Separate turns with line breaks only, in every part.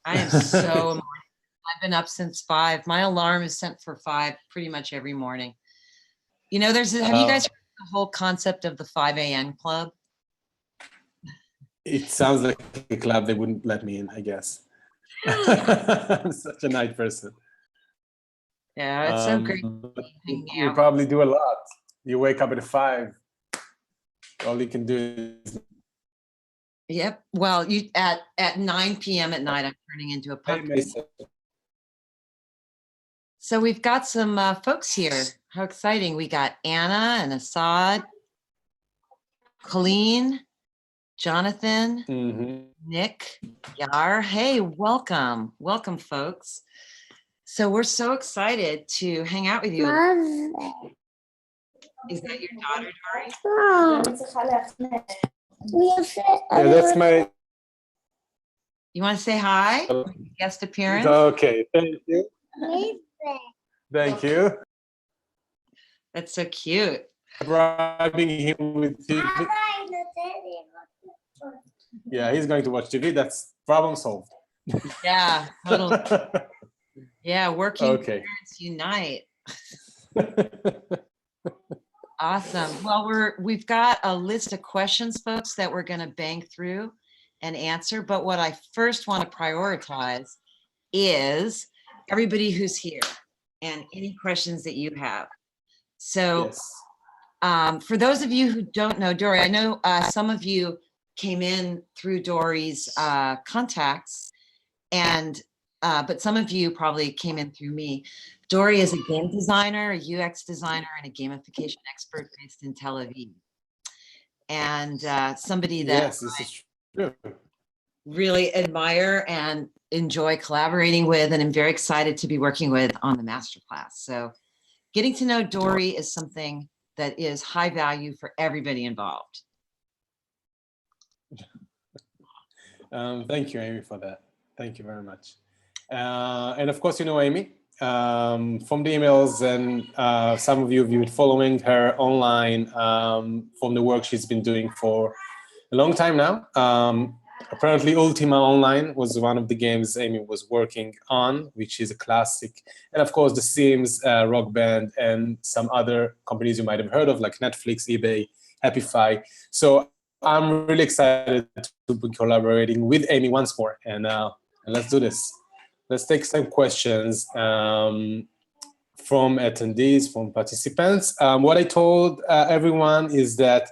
I am so I've been up since 5. My alarm is set for 5 pretty much every morning. You know, have you guys heard the whole concept of the 5 a.m. club?
It sounds like a club they wouldn't let me in, I guess. I'm such a night person.
Yeah, it's so great.
You probably do a lot. You wake up at 5. All you can do is.
Yep. Well, you at 9 p.m. at night, I'm turning into a pumpkin. So we've got some folks here. How exciting. We got Anna and Assad, Colleen, Jonathan, Nick, Yar. Hey, welcome. Welcome, folks. So we're so excited to hang out with you. Is that your daughter, Dory?
Yeah, that's my.
You want to say hi? Guest appearance?
Okay, thank you. Thank you.
That's so cute.
Bribing him with TV. Yeah, he's going to watch TV. That's problem solved.
Yeah, totally. Yeah, working parents unite. Awesome. Well, we've got a list of questions, folks, that we're going to bang through and answer. But what I first want to prioritize is everybody who's here and any questions that you have. So for those of you who don't know Dory, I know some of you came in through Dory's contacts, and but some of you probably came in through me. Dory is a game designer, a UX designer, and a gamification expert based in Tel Aviv. And somebody that I really admire and enjoy collaborating with, and I'm very excited to be working with on the masterclass. So getting to know Dory is something that is high value for everybody involved.
Thank you, Amy, for that. Thank you very much. And of course, you know Amy from the emails, and some of you have been following her online from the work she's been doing for a long time now. Apparently, Ultima Online was one of the games Amy was working on, which is a classic. And of course, The Sims, Rock Band, and some other companies you might have heard of, like Netflix, eBay, Happify. So I'm really excited to be collaborating with Amy once more. And let's do this. Let's take some questions from attendees, from participants. What I told everyone is that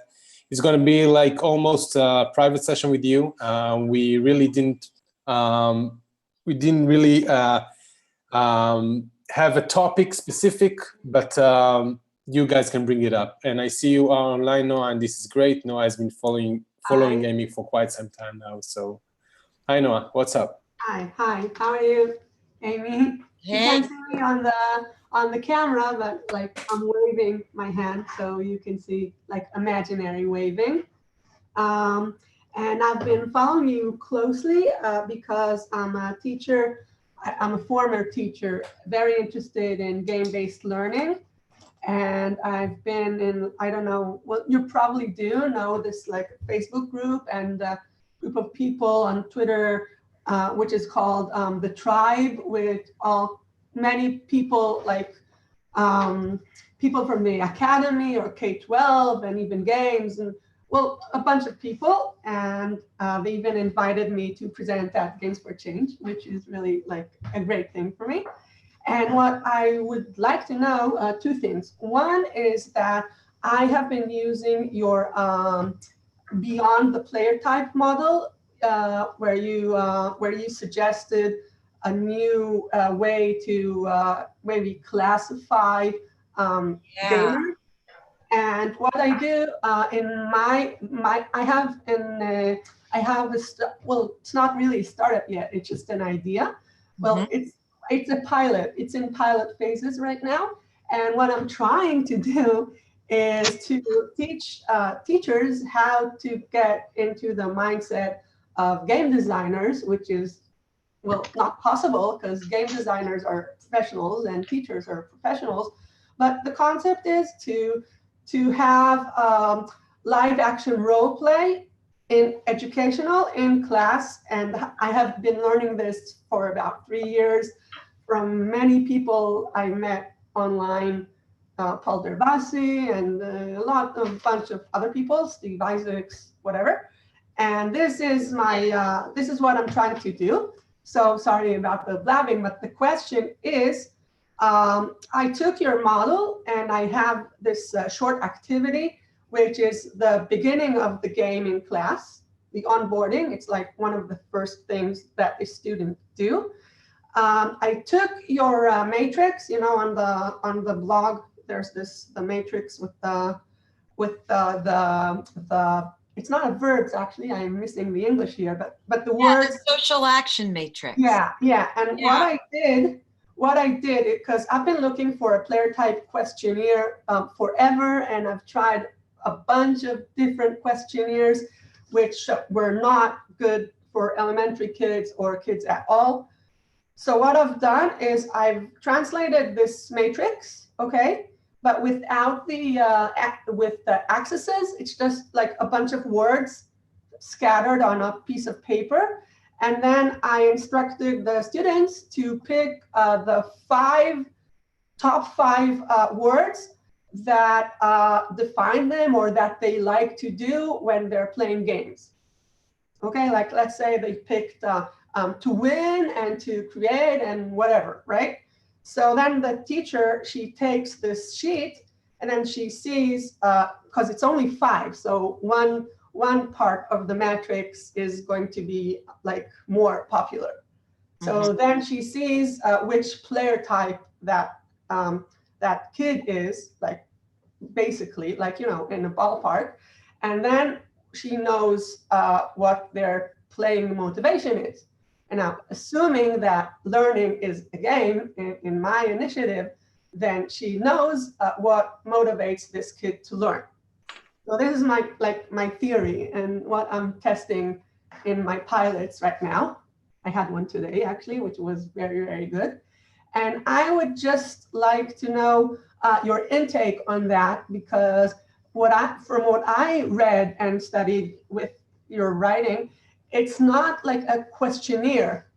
it's going to be like almost a private session with you. We really didn't really have a topic specific, but you guys can bring it up. And I see you are online, Noah, and this is great. Noah has been following Amy for quite some time now. So, hi, Noah. What's up?
Hi. How are you, Amy?
Hey.
You can't see me on the camera, but like I'm waving my hand, so you can see like imaginary waving. And I've been following you closely because I'm a teacher. I'm a former teacher, very interested in game-based learning. And I've been in, I don't know, well, you probably do know this like Facebook group and a group of people on Twitter, which is called The Tribe, with many people like people from the academy or K-12 and even games, and well, a bunch of people. And they even invited me to present at Games for Change, which is really like a great thing for me. And what I would like to know, two things. One is that I have been using your Beyond the Player Type model, where you suggested a new way to maybe classify gamers. And what I do in I have well, it's not really a startup yet. It's just an idea. Well, it's a pilot. It's in pilot phases right now. And what I'm trying to do is to teach teachers how to get into the mindset of game designers, which is, well, not possible because game designers are professionals and teachers are professionals. But the concept is to have live action role play in educational, in class, and I have been learning this for about 3 years from many people I met online, Paul Derbasi and a bunch of other people, Steve Isaacs, whatever. And this is this is what I'm trying to do. So sorry about the blabbing, but the question is, I took your model and I have this short activity, which is the beginning of the game in class, the onboarding. It's like one of the first things that the students do. I took your matrix, you know, on the blog. There's the matrix with the it's not a verbs actually. I'm missing the English here, but the
Yeah,
words.
the social action matrix.
Yeah. And what I did, because I've been looking for a player type questionnaire forever, and I've tried a bunch of different questionnaires, which were not good for elementary kids or kids at all. So what I've done is I've translated this matrix, okay, but without with the axes. It's just like a bunch of words scattered on a piece of paper. And then I instructed the students to pick the top five words that define them or that they like to do when they're playing games. Okay, like let's say they picked to win and to create and whatever, right? So then the teacher, she takes this sheet and then she sees, because it's only 5, so one part of the matrix is going to be like more popular. So then she sees which player type that that kid is, like basically, like, you know, in a ballpark, and then she knows what their playing motivation is. And now, assuming that learning is a game in my initiative, then she knows what motivates this kid to learn. So this is my theory and what I'm testing in my pilots right now. I had one today actually, which was very, very good. And I would just like to know your intake on that, because from what I read and studied with your writing, it's not like a questionnaire.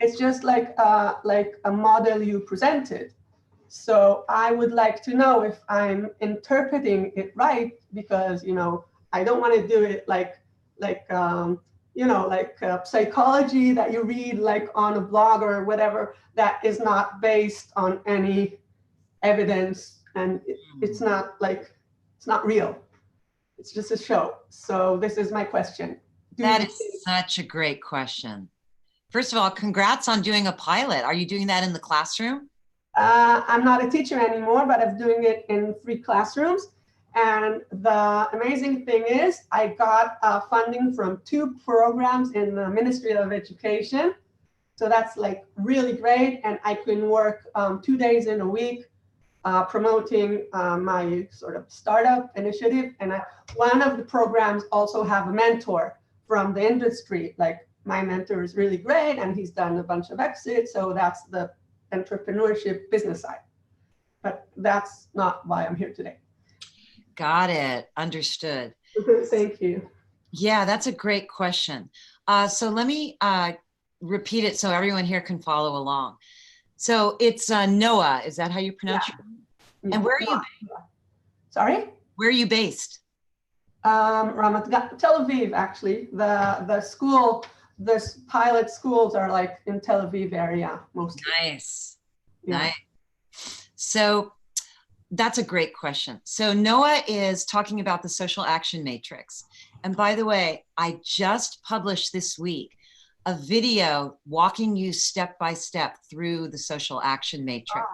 It's just like a model you presented. So I would like to know if I'm interpreting it right, because, you know, I don't want to do it like you know, like psychology that you read like on a blog or whatever, that is not based on any evidence, and it's not real. It's just a show. So this is my question.
That is such a great question. First of all, congrats on doing a pilot. Are you doing that in the classroom?
I'm not a teacher anymore, but I'm doing it in 3 classrooms. And the amazing thing is I got funding from 2 programs in the Ministry of Education. So that's like really great. And I can work 2 days in a week promoting my sort of startup initiative. And one of the programs also have a mentor from the industry. Like, my mentor is really great and he's done a bunch of exits. So that's the entrepreneurship business side. But that's not why I'm here today.
Got it. Understood.
Thank you.
Yeah, that's a great question. So let me repeat it so everyone here can follow along. So it's Noah. Is that how you pronounce it?
Yeah.
And where are you?
Sorry?
Where are you based?
Ramat Gan, Tel Aviv, actually. The school, this pilot schools are like in Tel Aviv area mostly.
Nice.
Yeah.
Nice. So that's a great question. So Noah is talking about the social action matrix. And by the way, I just published this week a video walking you step by step through the social action matrix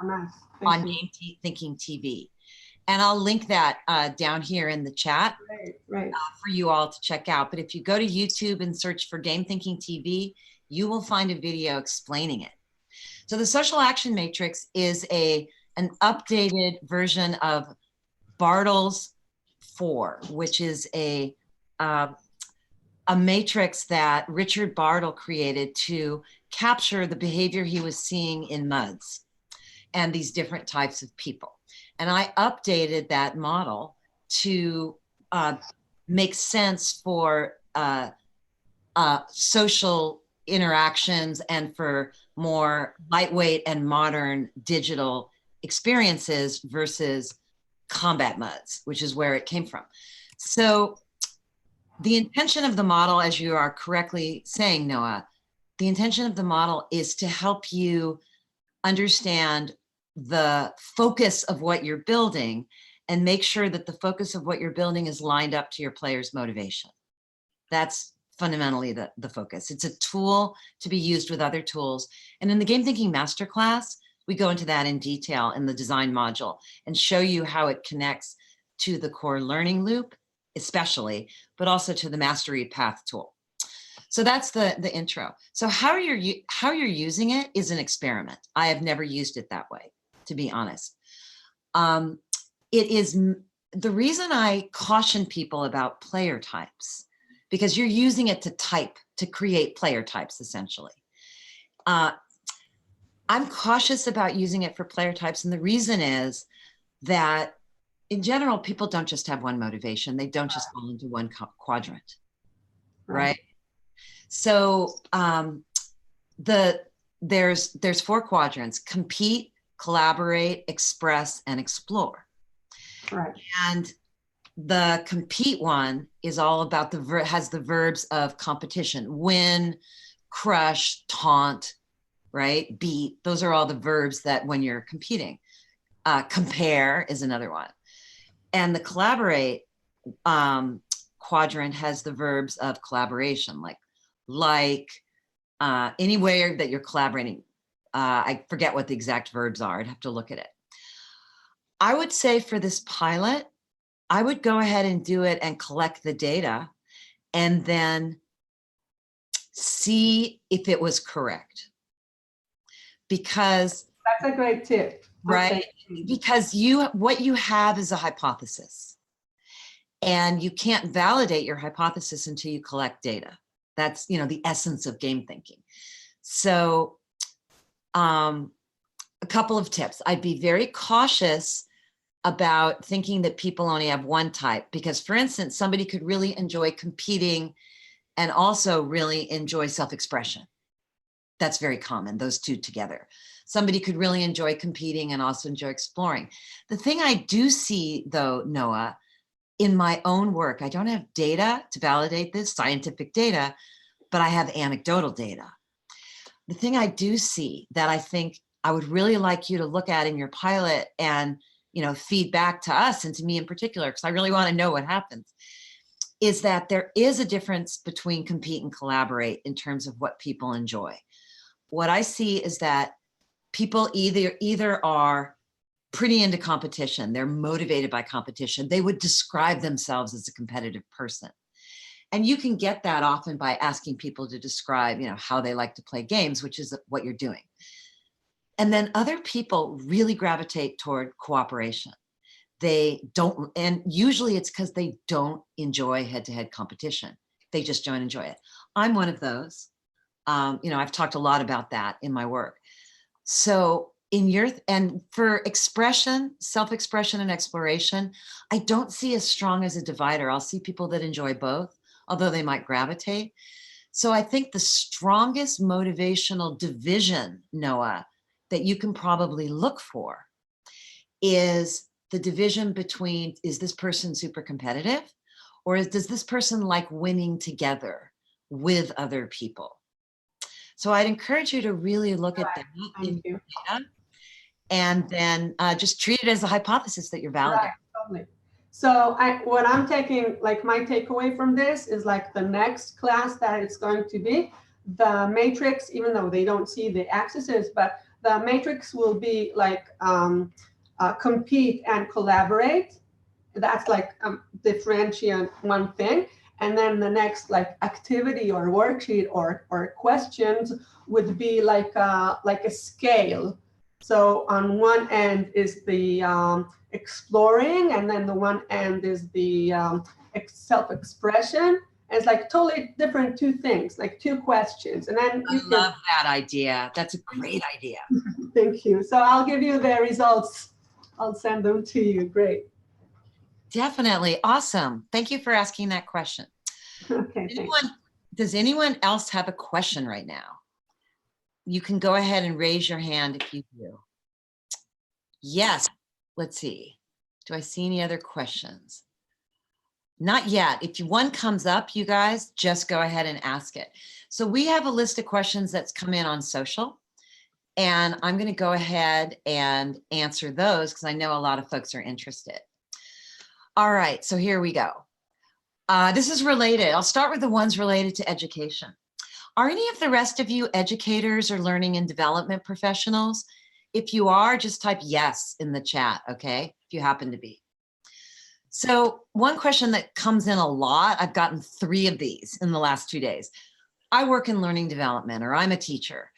on Game Thinking TV. And I'll link that down here in the chat for you all to check out. But if you go to YouTube and search for Game Thinking TV, you will find a video explaining it. So the social action matrix is an updated version of Bartle's 4, which is a matrix that Richard Bartle created to capture the behavior he was seeing in MUDs and these different types of people. And I updated that model to make sense for social interactions and for more lightweight and modern digital experiences versus combat modes, which is where it came from. So the intention of the model, as you are correctly saying, Noah, the intention of the model is to help you understand the focus of what you're building and make sure that the focus of what you're building is lined up to your player's motivation. That's fundamentally the focus. It's a tool to be used with other tools. And in the Game Thinking Masterclass, we go into that in detail in the design module and show you how it connects to the core learning loop, especially, but also to the mastery path tool. So that's the intro. So how you're using it is an experiment. I have never used it that way, to be honest. It is the reason I caution people about player types, because you're using it to create player types, essentially. I'm cautious about using it for player types. And the reason is that in general, people don't just have one motivation. They don't just fall into one quadrant, right? So there's 4 quadrants: compete, collaborate, express, and explore.
Right.
And the compete one is all about has the verbs of competition: win, crush, taunt, right? Beat. Those are all the verbs that when you're competing. Compare is another one. And the collaborate quadrant has the verbs of collaboration, like anywhere that you're collaborating. I forget what the exact verbs are. I'd have to look at it. I would say for this pilot, I would go ahead and do it and collect the data and then see if it was correct. Because
that's a great tip.
Right? Because what you have is a hypothesis. And you can't validate your hypothesis until you collect data. That's, the essence of game thinking. So a couple of tips. I'd be very cautious about thinking that people only have one type, because for instance, somebody could really enjoy competing and also really enjoy self-expression. That's very common, those two together. Somebody could really enjoy competing and also enjoy exploring. The thing I do see though, Noah, in my own work, I don't have data to validate this, scientific data, but I have anecdotal data. The thing I do see that I think I would really like you to look at in your pilot and feed back to us and to me in particular, because I really want to know what happens, is that there is a difference between compete and collaborate in terms of what people enjoy. What I see is that people either are pretty into competition, they're motivated by competition, they would describe themselves as a competitive person. And you can get that often by asking people to describe, how they like to play games, which is what you're doing. And then other people really gravitate toward cooperation. They don't, and usually it's because they don't enjoy head-to-head competition. They just don't enjoy it. I'm one of those. I've talked a lot about that in my work. So and for expression, self-expression and exploration, I don't see as strong as a divider. I'll see people that enjoy both, although they might gravitate. So I think the strongest motivational division, Noah, that you can probably look for is the division between, is this person super competitive, or does this person like winning together with other people? So I'd encourage you to really look at that in your data, and then just treat it as a hypothesis that you're validating.
Right, totally. So what I'm taking, my takeaway from this is the next class that it's going to be, the matrix, even though they don't see the axes, but the matrix will be compete and collaborate. That's differentiate one thing. And then the next activity or worksheet or questions would be like a scale. So on one end is the exploring, and then the one end is the self-expression. And it's totally different 2 things, 2 questions. And then
I love that idea. That's a great idea.
Thank you. So I'll give you the results. I'll send them to you. Great.
Definitely. Awesome. Thank you for asking that question.
Okay, thanks.
Does anyone else have a question right now? You can go ahead and raise your hand if you do. Yes, let's see. Do I see any other questions? Not yet. If one comes up, you guys, just go ahead and ask it. So we have a list of questions that's come in on social, and I'm going to go ahead and answer those because I know a lot of folks are interested. All right, so here we go. This is related. I'll start with the ones related to education. Are any of the rest of you educators or learning and development professionals? If you are, just type yes in the chat, okay? If you happen to be. So one question that comes in a lot, I've gotten 3 of these in the last 2 days. I work in learning development, or I'm a teacher.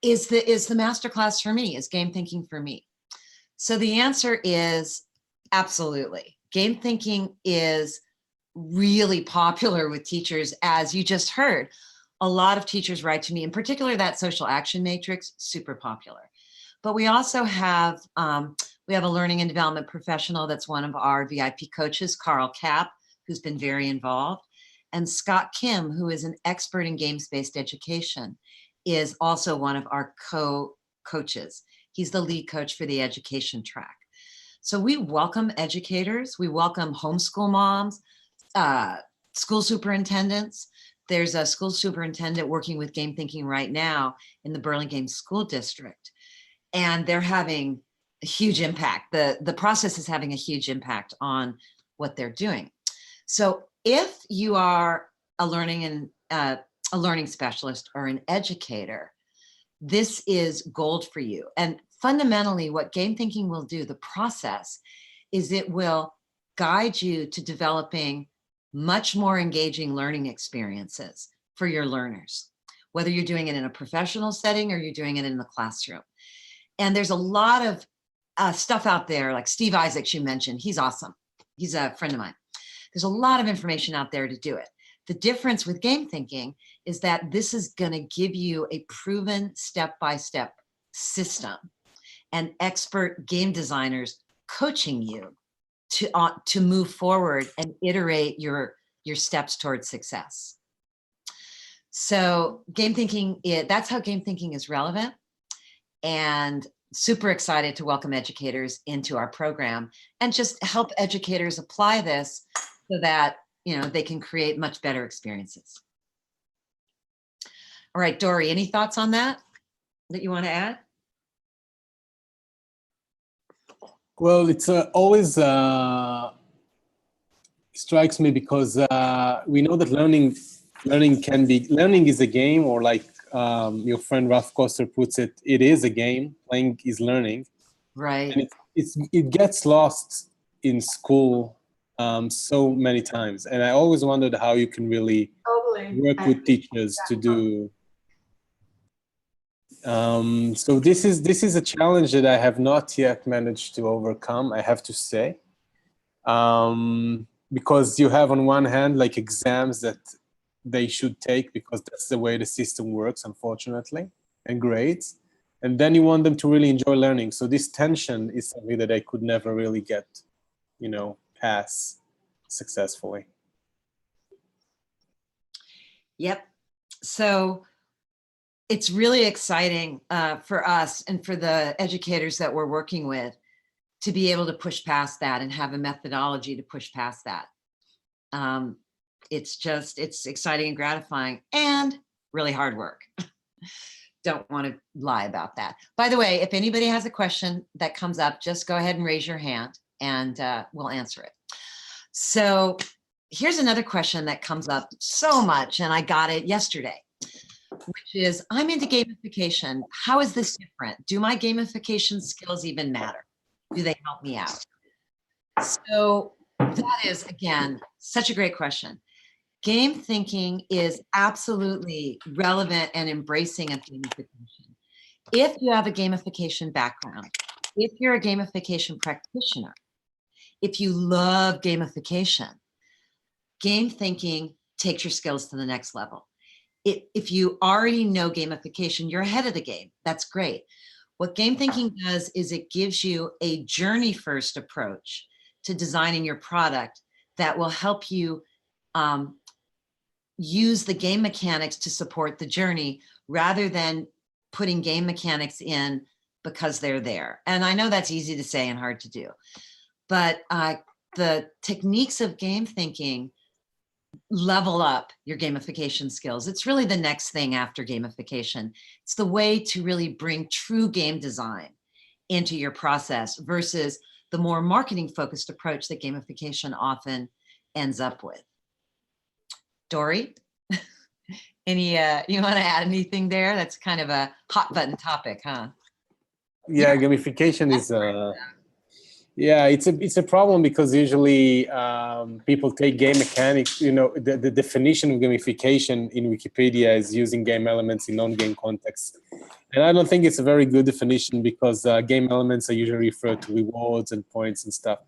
Is the masterclass for me? Is game thinking for me? So the answer is absolutely. Game thinking is really popular with teachers, as you just heard. A lot of teachers write to me, in particular that social action matrix, super popular. But we also have, we have a learning and development professional that's one of our VIP coaches, Carl Kapp, who's been very involved. And Scott Kim, who is an expert in games-based education, is also one of our co-coaches. He's the lead coach for the education track. So we welcome educators, we welcome homeschool moms, school superintendents. There's a school superintendent working with game thinking right now in the Burlingame School District, and they're having a huge impact. The process is having a huge impact on what they're doing. So if you are a learning specialist or an educator, this is gold for you. And fundamentally, what game thinking will do, the process, is it will guide you to developing much more engaging learning experiences for your learners, whether you're doing it in a professional setting or you're doing it in the classroom. And there's a lot of stuff out there, like Steve Isaacs you mentioned. He's awesome. He's a friend of mine. There's a lot of information out there to do it. The difference with game thinking is that this is going to give you a proven step-by-step system and expert game designers coaching you to move forward and iterate your steps towards success. So game thinking, that's how game thinking is relevant, and super excited to welcome educators into our program and just help educators apply this so that, you know, they can create much better experiences. All right, Dory, any thoughts on that you want to add?
Well, it's always strikes me because we know that learning is a game, or like your friend Ralph Koster puts it, it is a game. Playing is learning,
Right?
and it gets lost in school so many times. And I always wondered how you can really work with teachers to do. So this is a challenge that I have not yet managed to overcome, I have to say, because you have on one hand like exams that they should take because that's the way the system works, unfortunately, and grades, and then you want them to really enjoy learning. So this tension is something that I could never really get, you know, pass successfully.
Yep. So it's really exciting for us and for the educators that we're working with to be able to push past that and have a methodology to push past that. It's exciting and gratifying and really hard work. Don't want to lie about that. By the way, if anybody has a question that comes up, just go ahead and raise your hand and we'll answer it. So here's another question that comes up so much, and I got it yesterday, which is, I'm into gamification. How is this different? Do my gamification skills even matter? Do they help me out? So that is, again, such a great question. Game thinking is absolutely relevant and embracing of gamification. If you have a gamification background, if you're a gamification practitioner, if you love gamification, game thinking takes your skills to the next level. If you already know gamification, you're ahead of the game. That's great. What game thinking does is it gives you a journey first approach to designing your product that will help you use the game mechanics to support the journey rather than putting game mechanics in because they're there. And I know that's easy to say and hard to do, but the techniques of game thinking level up your gamification skills. It's really the next thing after gamification. It's the way to really bring true game design into your process versus the more marketing focused approach that gamification often ends up with. Dory, you want to add anything there? That's kind of a hot button topic, huh?
Yeah, gamification is yeah, it's a problem because usually people take game mechanics. The definition of gamification in Wikipedia is using game elements in non-game contexts, and I don't think it's a very good definition because game elements are usually referred to rewards and points and stuff.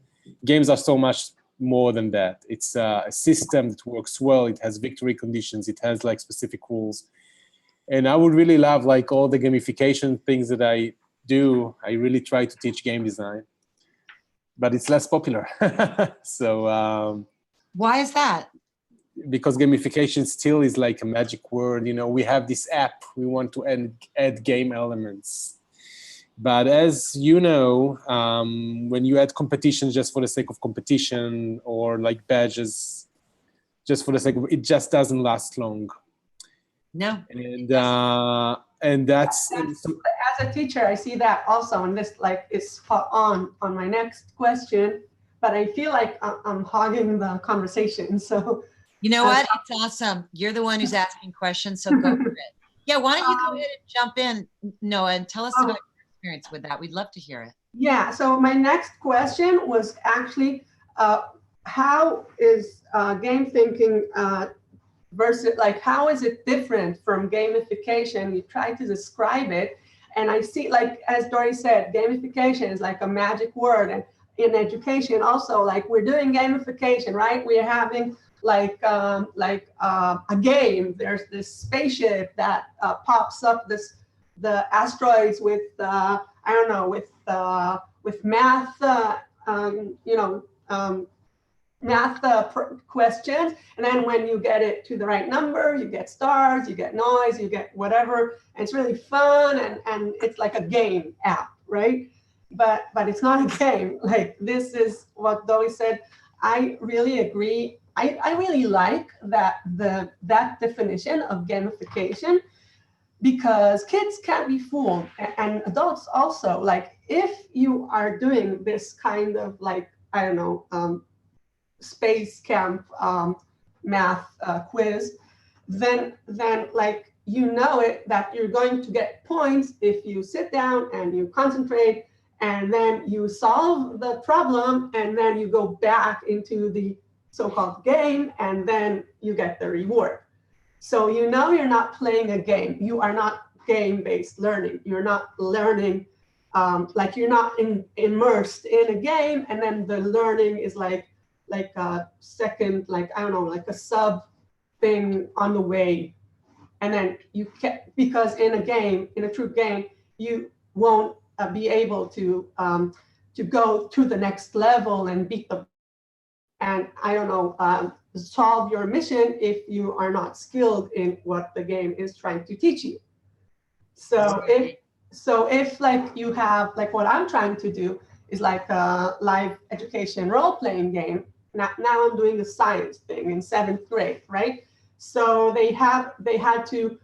Games are so much more than that. It's a system that works well. It has victory conditions. It has like specific rules, and I would really love like all the gamification things that I do. I really try to teach game design, but it's less popular. So
why is that?
Because gamification still is like a magic word. We have this app, we want to add game elements, but as you know, when you add competitions just for the sake of competition or like badges just for the sake of it, just doesn't last long.
No.
And that's
as a teacher, I see that also, and this like is spot on my next question, but I feel like I'm hogging the conversation. So
you know what? It's awesome. You're the one who's asking questions, so go for it. Yeah, why don't you go ahead and jump in, Noah, and tell us about your experience with that. We'd love to hear it.
Yeah, so my next question was actually, how is game thinking versus, like, how is it different from gamification? You try to describe it, and I see, like, as Dory said, gamification is like a magic word, and in education also, like, we're doing gamification, right? We're having like a game. There's this spaceship that pops up the asteroids with I don't know, with math math questions, and then when you get it to the right number, you get stars, you get noise, you get whatever, and it's really fun, and it's like a game app, right? But it's not a game. Like, this is what Dory said. I really agree. I really like that definition of gamification, because kids can't be fooled, and adults also. Like, if you are doing this kind of, like, I don't know, space camp math quiz, then like, that you're going to get points if you sit down and you concentrate, and then you solve the problem, and then you go back into the so-called game, and then you get the reward. So you're not playing a game. You are not game-based learning. You're not learning, like, you're not immersed in a game, and then the learning is like a second, like, I don't know, like a sub thing on the way. And then you can, because in a true game, you won't be able to go to the next level and beat them. And I don't know, solve your mission if you are not skilled in what the game is trying to teach you. So if like you have, like, what I'm trying to do is like a live education role-playing game. Now I'm doing the science thing in 7th grade, right? So they had to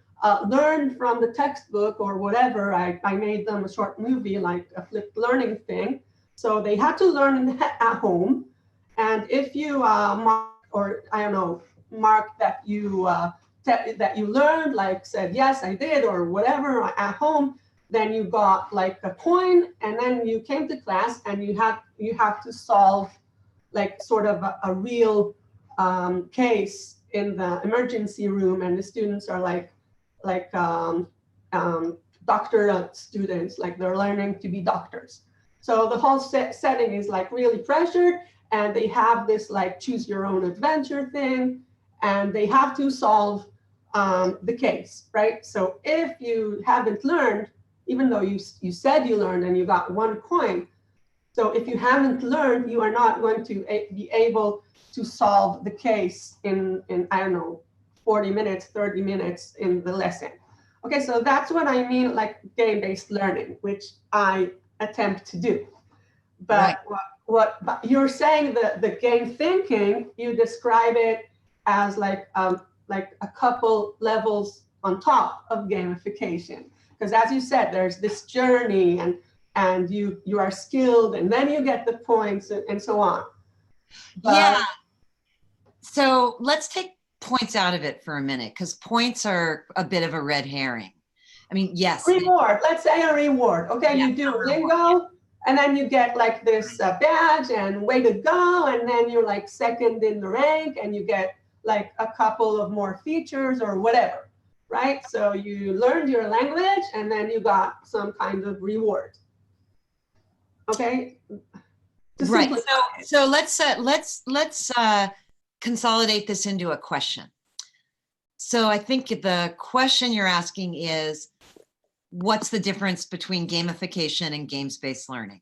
learn from the textbook or whatever. I made them a short movie, like a flipped learning thing. So they had to learn at home. And if you mark, or I don't know, mark that you learned, like said, yes, I did, or whatever at home, then you got like a coin, and then you came to class and you have to solve like sort of a real case in the emergency room, and the students are like doctoral students, like they're learning to be doctors. So the whole setting is like really pressured, and they have this like choose your own adventure thing, and they have to solve the case, right? So if you haven't learned, even though you said you learned and you got 1 coin, so if you haven't learned, you are not going to be able to solve the case in I don't know, 40 minutes, 30 minutes in the lesson. Okay, so that's what I mean, like game-based learning, which I attempt to do. But
Right.
but you're saying that the game thinking, you describe it as like a couple levels on top of gamification. Because as you said, there's this journey and you are skilled and then you get the points and so on. But,
Yeah. So let's take points out of it for a minute, because points are a bit of a red herring. I mean, yes.
Reward, let's say a reward. Okay,
Yeah,
you do
a
bingo,
reward,
and then you get like this badge and way to go, and then you're like second in the rank, and you get like a couple of more features or whatever, right? So you learned your language, and then you got some kind of reward. Okay.
Right. So let's consolidate this into a question. So I think the question you're asking is, what's the difference between gamification and games-based learning?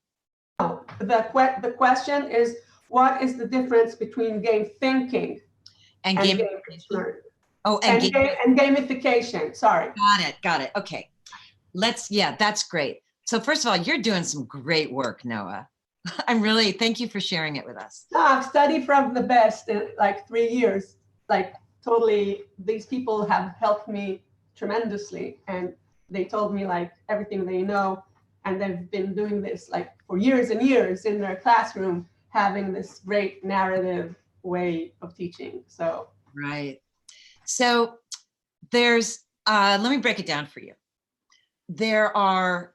Oh, the question is, what is the difference between game thinking
and
game-based learning?
Oh,
and gamification. Sorry.
Got it. Okay. Yeah, that's great. So first of all, you're doing some great work, Noah. Thank you for sharing it with us.
No, I've studied from the best in like 3 years. Like totally, these people have helped me tremendously. And they told me like everything they know. And they've been doing this like for years and years in their classroom, having this great narrative way of teaching. So.
Right. So there's, let me break it down for you. There are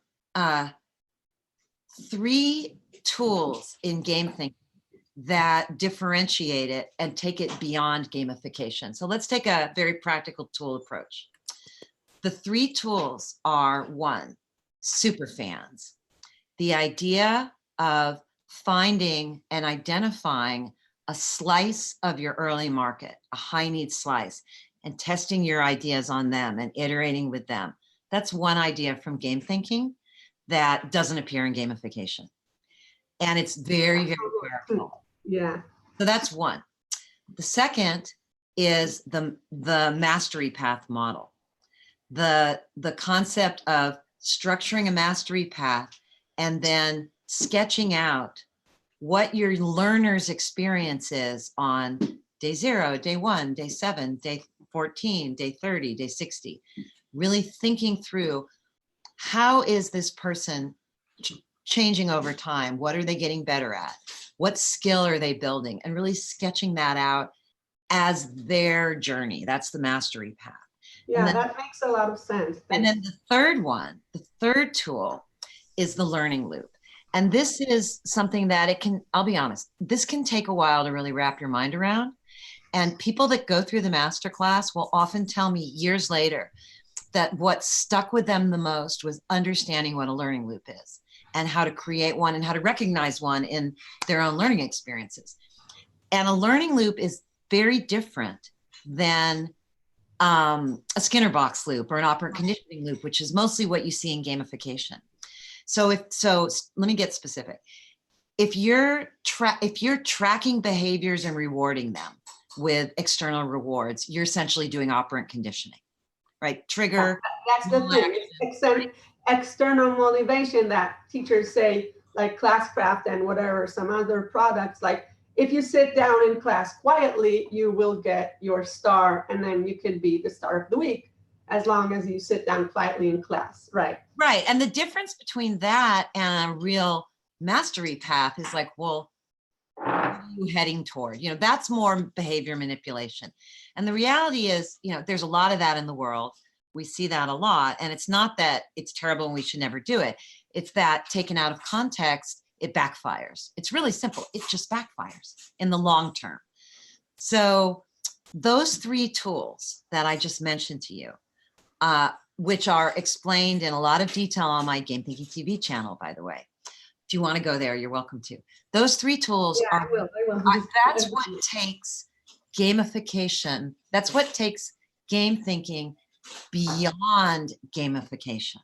3 tools in game thinking that differentiate it and take it beyond gamification. So let's take a very practical tool approach. The 3 tools are: 1, superfans. The idea of finding and identifying a slice of your early market, a high need slice, and testing your ideas on them and iterating with them. That's one idea from game thinking that doesn't appear in gamification. And it's very, very powerful.
Yeah.
So that's one. The second is the mastery path model. The concept of structuring a mastery path and then sketching out what your learner's experience is on day 0, day 1, day 7, day 14, day 30, day 60. Really thinking through, how is this person changing over time? What are they getting better at? What skill are they building? And really sketching that out as their journey. That's the mastery path.
Yeah, that makes a lot of sense. Thanks.
And then the third one, the third tool is the learning loop. And this is something that I'll be honest, this can take a while to really wrap your mind around. And people that go through the masterclass will often tell me years later that what stuck with them the most was understanding what a learning loop is and how to create one and how to recognize one in their own learning experiences. And a learning loop is very different than a Skinner box loop or an operant conditioning loop, which is mostly what you see in gamification. So let me get specific. If you're tracking behaviors and rewarding them with external rewards, you're essentially doing operant conditioning, right? Trigger.
That's the thing. It's external motivation that teachers say, like Classcraft and whatever, some other products, like if you sit down in class quietly, you will get your star, and then you can be the star of the week as long as you sit down quietly in class, right?
Right. And the difference between that and a real mastery path is like, well, what are you heading toward? That's more behavior manipulation. And the reality is, there's a lot of that in the world. We see that a lot. And it's not that it's terrible and we should never do it. It's that taken out of context, it backfires. It's really simple. It just backfires in the long term. So those 3 tools that I just mentioned to you, which are explained in a lot of detail on my Game Thinking TV channel, by the way. If you want to go there, you're welcome to. Those 3 tools
I will.
That's what takes gamification. That's what takes game thinking beyond gamification.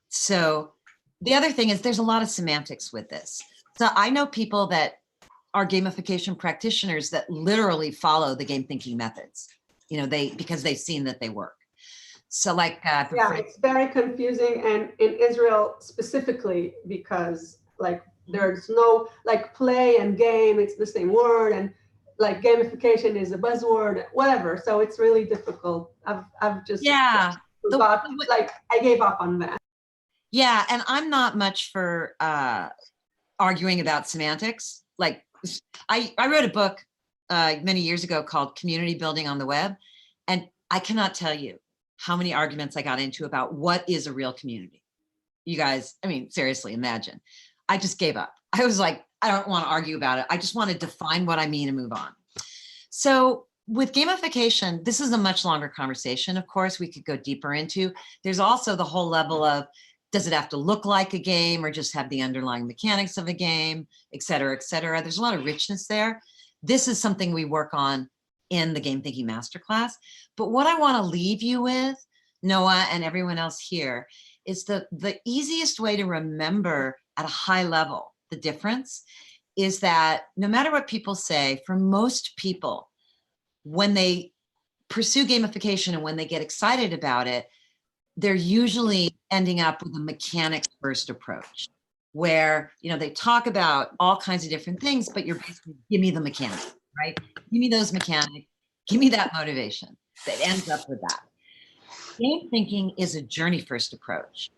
So the other thing is there's a lot of semantics with this. So I know people that are gamification practitioners that literally follow the game thinking methods, because they've seen that they work. So like,
yeah, it's very confusing, and in Israel specifically, because like there's no like play and game, it's the same word, and like gamification is a buzzword, whatever. So it's really difficult. I've just
yeah,
forgot, like I gave up on that.
yeah, and I'm not much for arguing about semantics. Like I wrote a book many years ago called Community Building on the Web, and I cannot tell you how many arguments I got into about what is a real community. You guys, I mean, seriously, imagine. I just gave up. I was like, I don't want to argue about it. I just want to define what I mean and move on. So with gamification, this is a much longer conversation. Of course, we could go deeper into. There's also the whole level of, does it have to look like a game or just have the underlying mechanics of a game, et cetera, et cetera. There's a lot of richness there. This is something we work on in the Game Thinking Masterclass. But what I want to leave you with, Noah and everyone else here, is the easiest way to remember at a high level the difference is that no matter what people say, for most people, when they pursue gamification and when they get excited about it, they're usually ending up with a mechanics first approach where, they talk about all kinds of different things, but you're basically, give me the mechanics, right? Give me those mechanics, give me that motivation that ends up with that. Game thinking is a journey first approach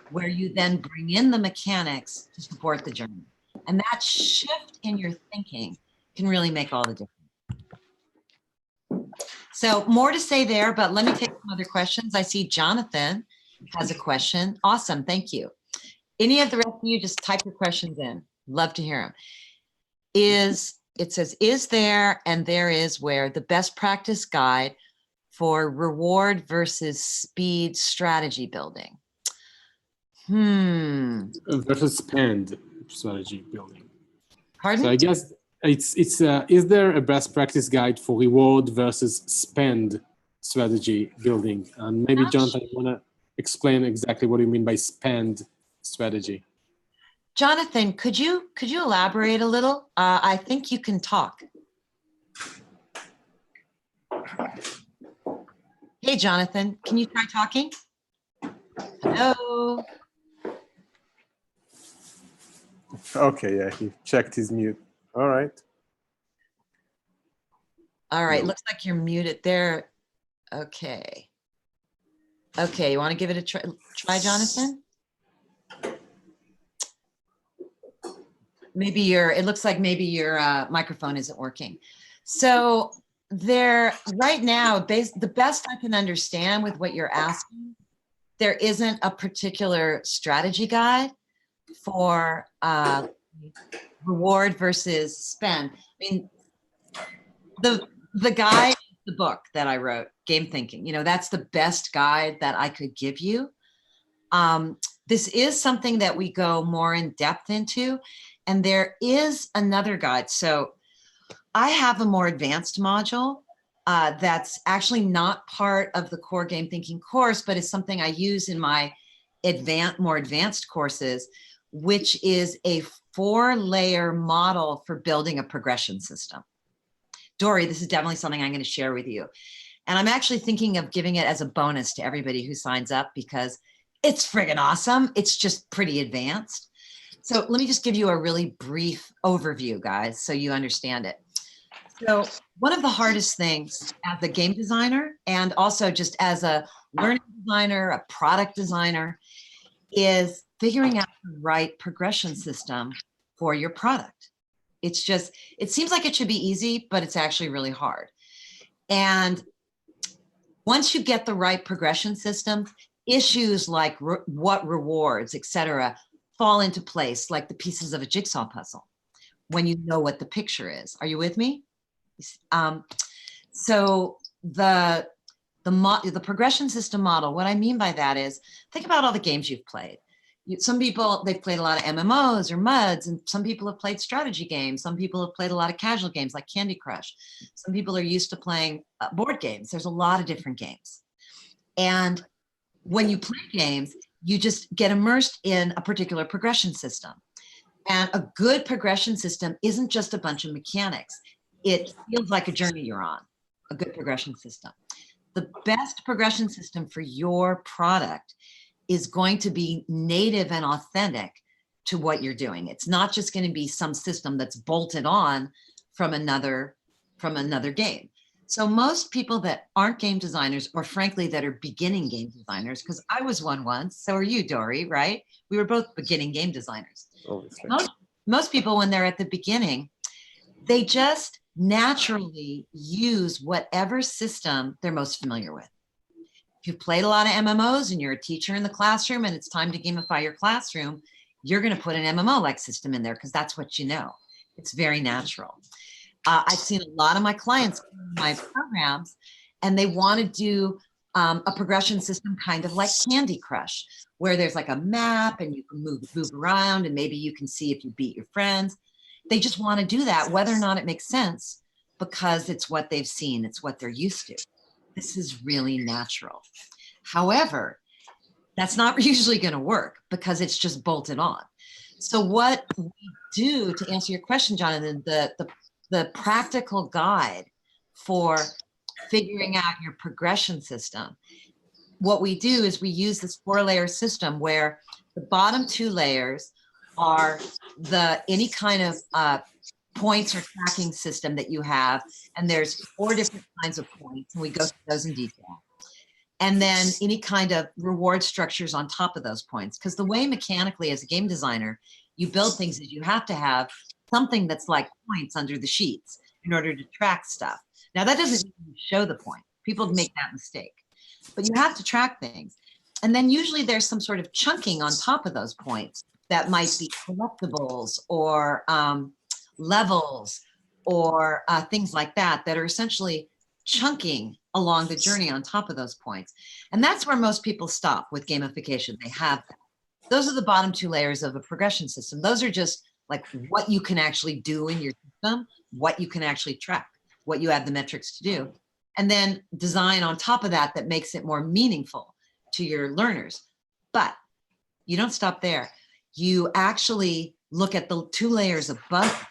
where you then bring in the mechanics to support the journey. And that shift in your thinking can really make all the difference. So more to say there, but let me take some other questions. I see Jonathan has a question. Awesome, thank you. Any of the rest of you, just type your questions in. Love to hear them. It says, is there and there is where the best practice guide for reward versus speed strategy building?
Versus spend strategy building.
Pardon?
So I guess it's is there a best practice guide for reward versus spend strategy building? And maybe Jonathan, you want to explain exactly what you mean by spend strategy?
Jonathan, could you elaborate a little? I think you can talk. Hey, Jonathan, can you try talking? Hello.
Okay, yeah, he checked his mute. All right.
All right,
No.
looks like you're muted there. Okay. Okay, you want to give it a try, Jonathan? Maybe it looks like maybe your microphone isn't working. So right now, the best I can understand with what you're asking, there isn't a particular strategy guide for reward versus spend. I mean, the guide, the book that I wrote, Game Thinking, that's the best guide that I could give you. This is something that we go more in depth into, and there is another guide. So I have a more advanced module that's actually not part of the core Game Thinking course, but is something I use in my more advanced courses, which is a 4-layer model for building a progression system. Dory, this is definitely something I'm going to share with you. And I'm actually thinking of giving it as a bonus to everybody who signs up because it's friggin' awesome. It's just pretty advanced. So let me just give you a really brief overview, guys, so you understand it. So one of the hardest things as a game designer and also just as a learning designer, a product designer, is figuring out the right progression system for your product. It seems like it should be easy, but it's actually really hard. And once you get the right progression system, issues like what rewards, et cetera, fall into place like the pieces of a jigsaw puzzle when you know what the picture is. Are you with me? So the progression system model, what I mean by that is, think about all the games you've played. Some people, they've played a lot of MMOs or MUDs, and some people have played strategy games. Some people have played a lot of casual games like Candy Crush. Some people are used to playing board games. There's a lot of different games. And when you play games, you just get immersed in a particular progression system. And a good progression system isn't just a bunch of mechanics. It feels like a journey you're on, a good progression system. The best progression system for your product is going to be native and authentic to what you're doing. It's not just going to be some system that's bolted on from another game. So most people that aren't game designers, or frankly, that are beginning game designers, because I was one once, so are you, Dory, right? We were both beginning game designers.
Obviously.
Most people, when they're at the beginning, they just naturally use whatever system they're most familiar with. If you've played a lot of MMOs and you're a teacher in the classroom and it's time to gamify your classroom, you're going to put an MMO-like system in there because that's what you know. It's very natural. I've seen a lot of my clients in my programs, and they want to do a progression system kind of like Candy Crush, where there's like a map and you can move around and maybe you can see if you beat your friends. They just want to do that, whether or not it makes sense, because it's what they've seen, it's what they're used to. This is really natural. However, that's not usually going to work because it's just bolted on. So what we do, to answer your question, Jonathan, the practical guide for figuring out your progression system, what we do is we use this 4-layer system where the bottom 2 layers are any kind of points or tracking system that you have. And there's 4 different kinds of points, and we go through those in detail. And then any kind of reward structures on top of those points. Because the way mechanically as a game designer, you build things is you have to have something that's like points under the sheets in order to track stuff. Now that doesn't mean you show the point. People make that mistake, but you have to track things. And then usually there's some sort of chunking on top of those points that might be collectibles or levels or things like that that are essentially chunking along the journey on top of those points. And that's where most people stop with gamification. They have that. Those are the bottom 2 layers of a progression system. Those are just like what you can actually do in your system, what you can actually track, what you have the metrics to do. And then design on top of that that makes it more meaningful to your learners. But you don't stop there. You actually look at the 2 layers above,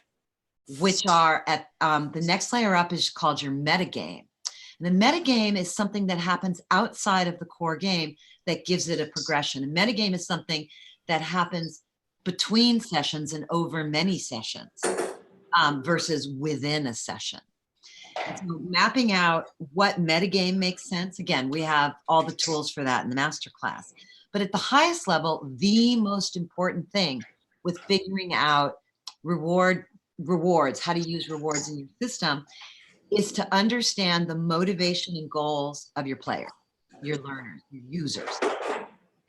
which are at the next layer up is called your metagame. And the metagame is something that happens outside of the core game that gives it a progression. And metagame is something that happens between sessions and over many sessions versus within a session. And so mapping out what metagame makes sense. Again, we have all the tools for that in the masterclass. But at the highest level, the most important thing with figuring out rewards, how to use rewards in your system, is to understand the motivation and goals of your player, your learners, your users.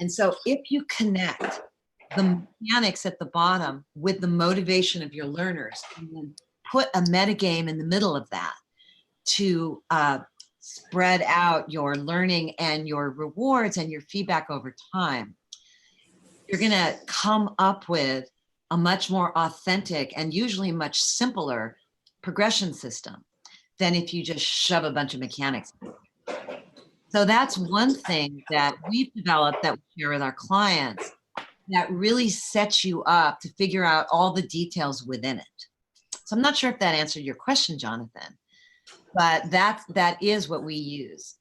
And so if you connect the mechanics at the bottom with the motivation of your learners, and then put a metagame in the middle of that to spread out your learning and your rewards and your feedback over time, you're going to come up with a much more authentic and usually much simpler progression system than if you just shove a bunch of mechanics. So that's one thing that we've developed that we share with our clients that really sets you up to figure out all the details within it. So I'm not sure if that answered your question, Jonathan, but that is what we use.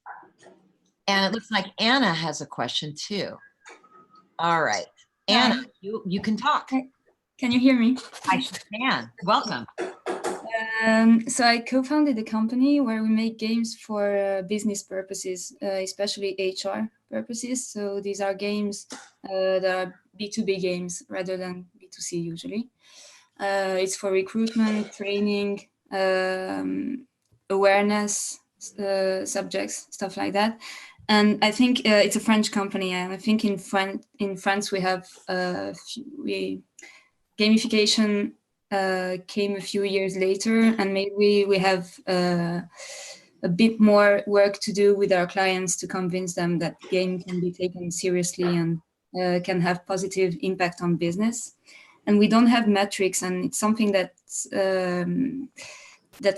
And it looks like Anna has a question too. All right, Anna, you can talk.
Can you hear me?
I sure can. Welcome.
So I co-founded a company where we make games for business purposes, especially HR purposes. So these are games that are B2B games rather than B2C usually. It's for recruitment, training, awareness subjects, stuff like that. And I think it's a French company. And I think in France we have gamification came a few years later, and maybe we have a bit more work to do with our clients to convince them that game can be taken seriously and can have positive impact on business. And we don't have metrics, and it's something that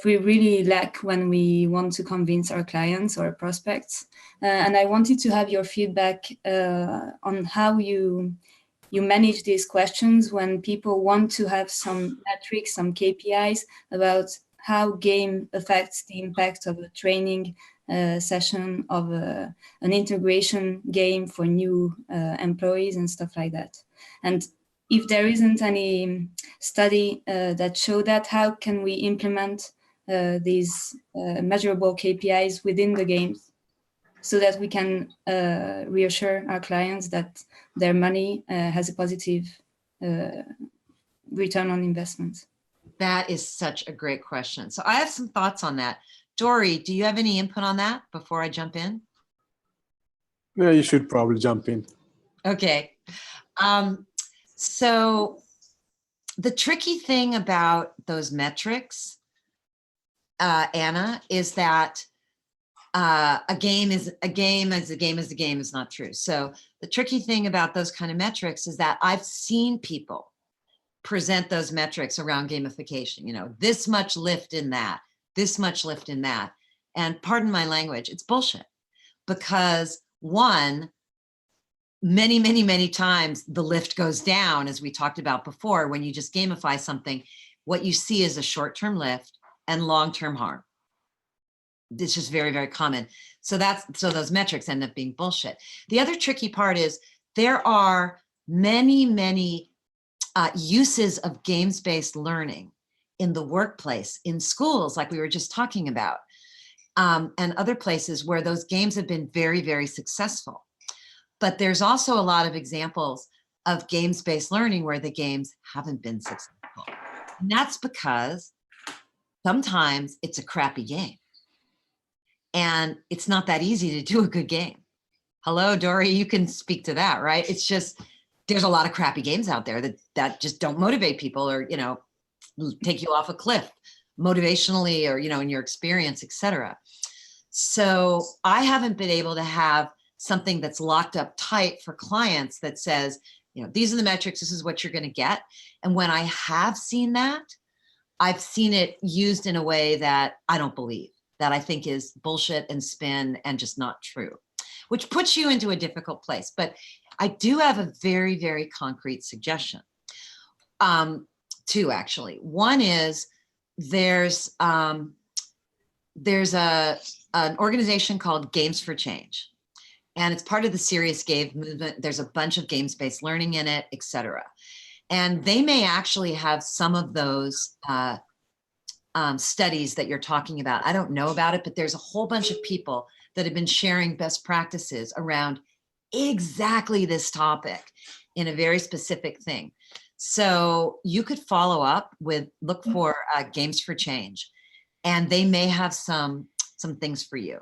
we really lack when we want to convince our clients or prospects. And I wanted to have your feedback on how you you manage these questions when people want to have some metrics, some KPIs about how game affects the impact of a training session, of an integration game for new employees and stuff like that. And if there isn't any study that show that, how can we implement these measurable KPIs within the games so that we can reassure our clients that their money has a positive return on investment?
That is such a great question. So I have some thoughts on that. Dory, do you have any input on that before I jump in?
Yeah, you should probably jump in.
Okay. So the tricky thing about those metrics, Anna, is that a game is a game as a game as a game is not true. So the tricky thing about those kind of metrics is that I've seen people present those metrics around gamification, you know, this much lift in that, this much lift in that. And pardon my language, it's bullshit. Because one, many times the lift goes down, as we talked about before. When you just gamify something, what you see is a short-term lift and long-term harm. It's just very common. So those metrics end up being bullshit. The other tricky part is there are many uses of games-based learning in the workplace, in schools, like we were just talking about, and other places where those games have been very successful. But there's also a lot of examples of games-based learning where the games haven't been successful. And that's because sometimes it's a crappy game. And it's not that easy to do a good game. Hello, Dory, you can speak to that, right? It's just, there's a lot of crappy games out there that just don't motivate people, or, you know, take you off a cliff motivationally, or, you know, in your experience, etc. So I haven't been able to have something that's locked up tight for clients that says, you know, these are the metrics, this is what you're going to get. And when I have seen that, I've seen it used in a way that I don't believe, that I think is bullshit and spin and just not true, which puts you into a difficult place. But I do have a very concrete suggestion. Two, actually. One is there's an organization called Games for Change, and it's part of the Serious Game movement. There's a bunch of games-based learning in it, etc. And they may actually have some of those studies that you're talking about. I don't know about it, but there's a whole bunch of people that have been sharing best practices around exactly this topic in a very specific thing. So you could follow up with, look for Games for Change, and they may have some things for you.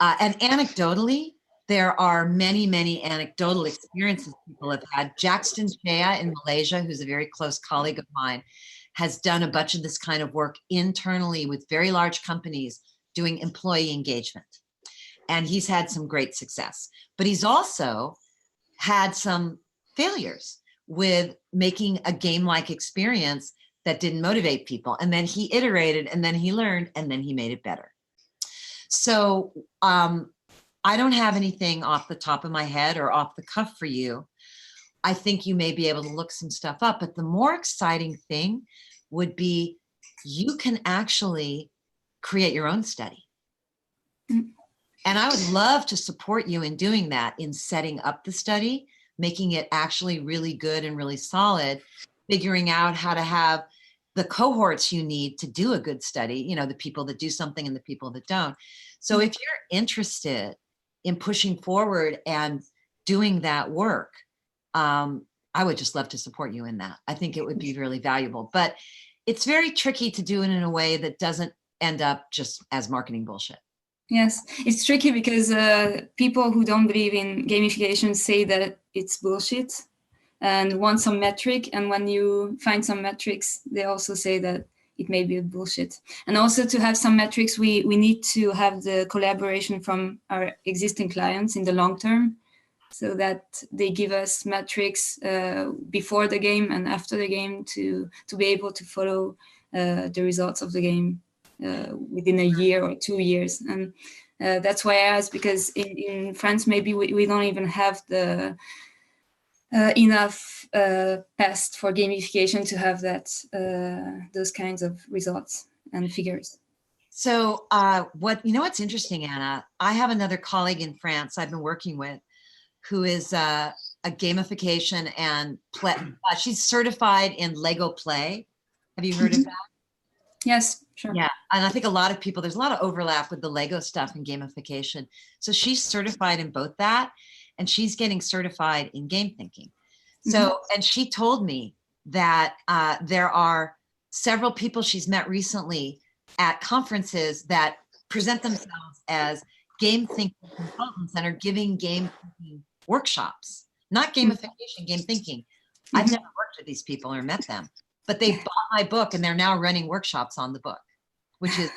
And anecdotally, there are many anecdotal experiences people have had. Jackson Shea in Malaysia, who's a very close colleague of mine, has done a bunch of this kind of work internally with very large companies doing employee engagement. And he's had some great success, but he's also had some failures with making a game-like experience that didn't motivate people. And then he iterated, and then he learned, and then he made it better. So I don't have anything off the top of my head or off the cuff for you. I think you may be able to look some stuff up, but the more exciting thing would be you can actually create your own study. And I would love to support you in doing that, in setting up the study, making it actually really good and really solid, figuring out how to have the cohorts you need to do a good study, you know, the people that do something and the people that don't. So if you're interested in pushing forward and doing that work, I would just love to support you in that. I think it would be really valuable, but it's very tricky to do it in a way that doesn't end up just as marketing bullshit.
Yes, it's tricky because people who don't believe in gamification say that it's bullshit and want some metric. And when you find some metrics, they also say that it may be a bullshit. And also to have some metrics, we need to have the collaboration from our existing clients in the long term, so that they give us metrics before the game and after the game to be able to follow the results of the game within a year or 2 years. And that's why I asked, because in France, maybe we don't even have the enough past for gamification to have that those kinds of results and figures.
So what's interesting, Anna, I have another colleague in France I've been working with who is a gamification and play. She's certified in Lego Play. Have you heard of that?
Yes, sure.
Yeah, and I think a lot of people, there's a lot of overlap with the Lego stuff and gamification. So she's certified in both that, and she's getting certified in game thinking. So, and she told me that there are several people she's met recently at conferences that present themselves as game thinking consultants and are giving game thinking workshops, not gamification, game thinking. I've never worked with these people or met them, but they bought my book and they're now running workshops on the book, which is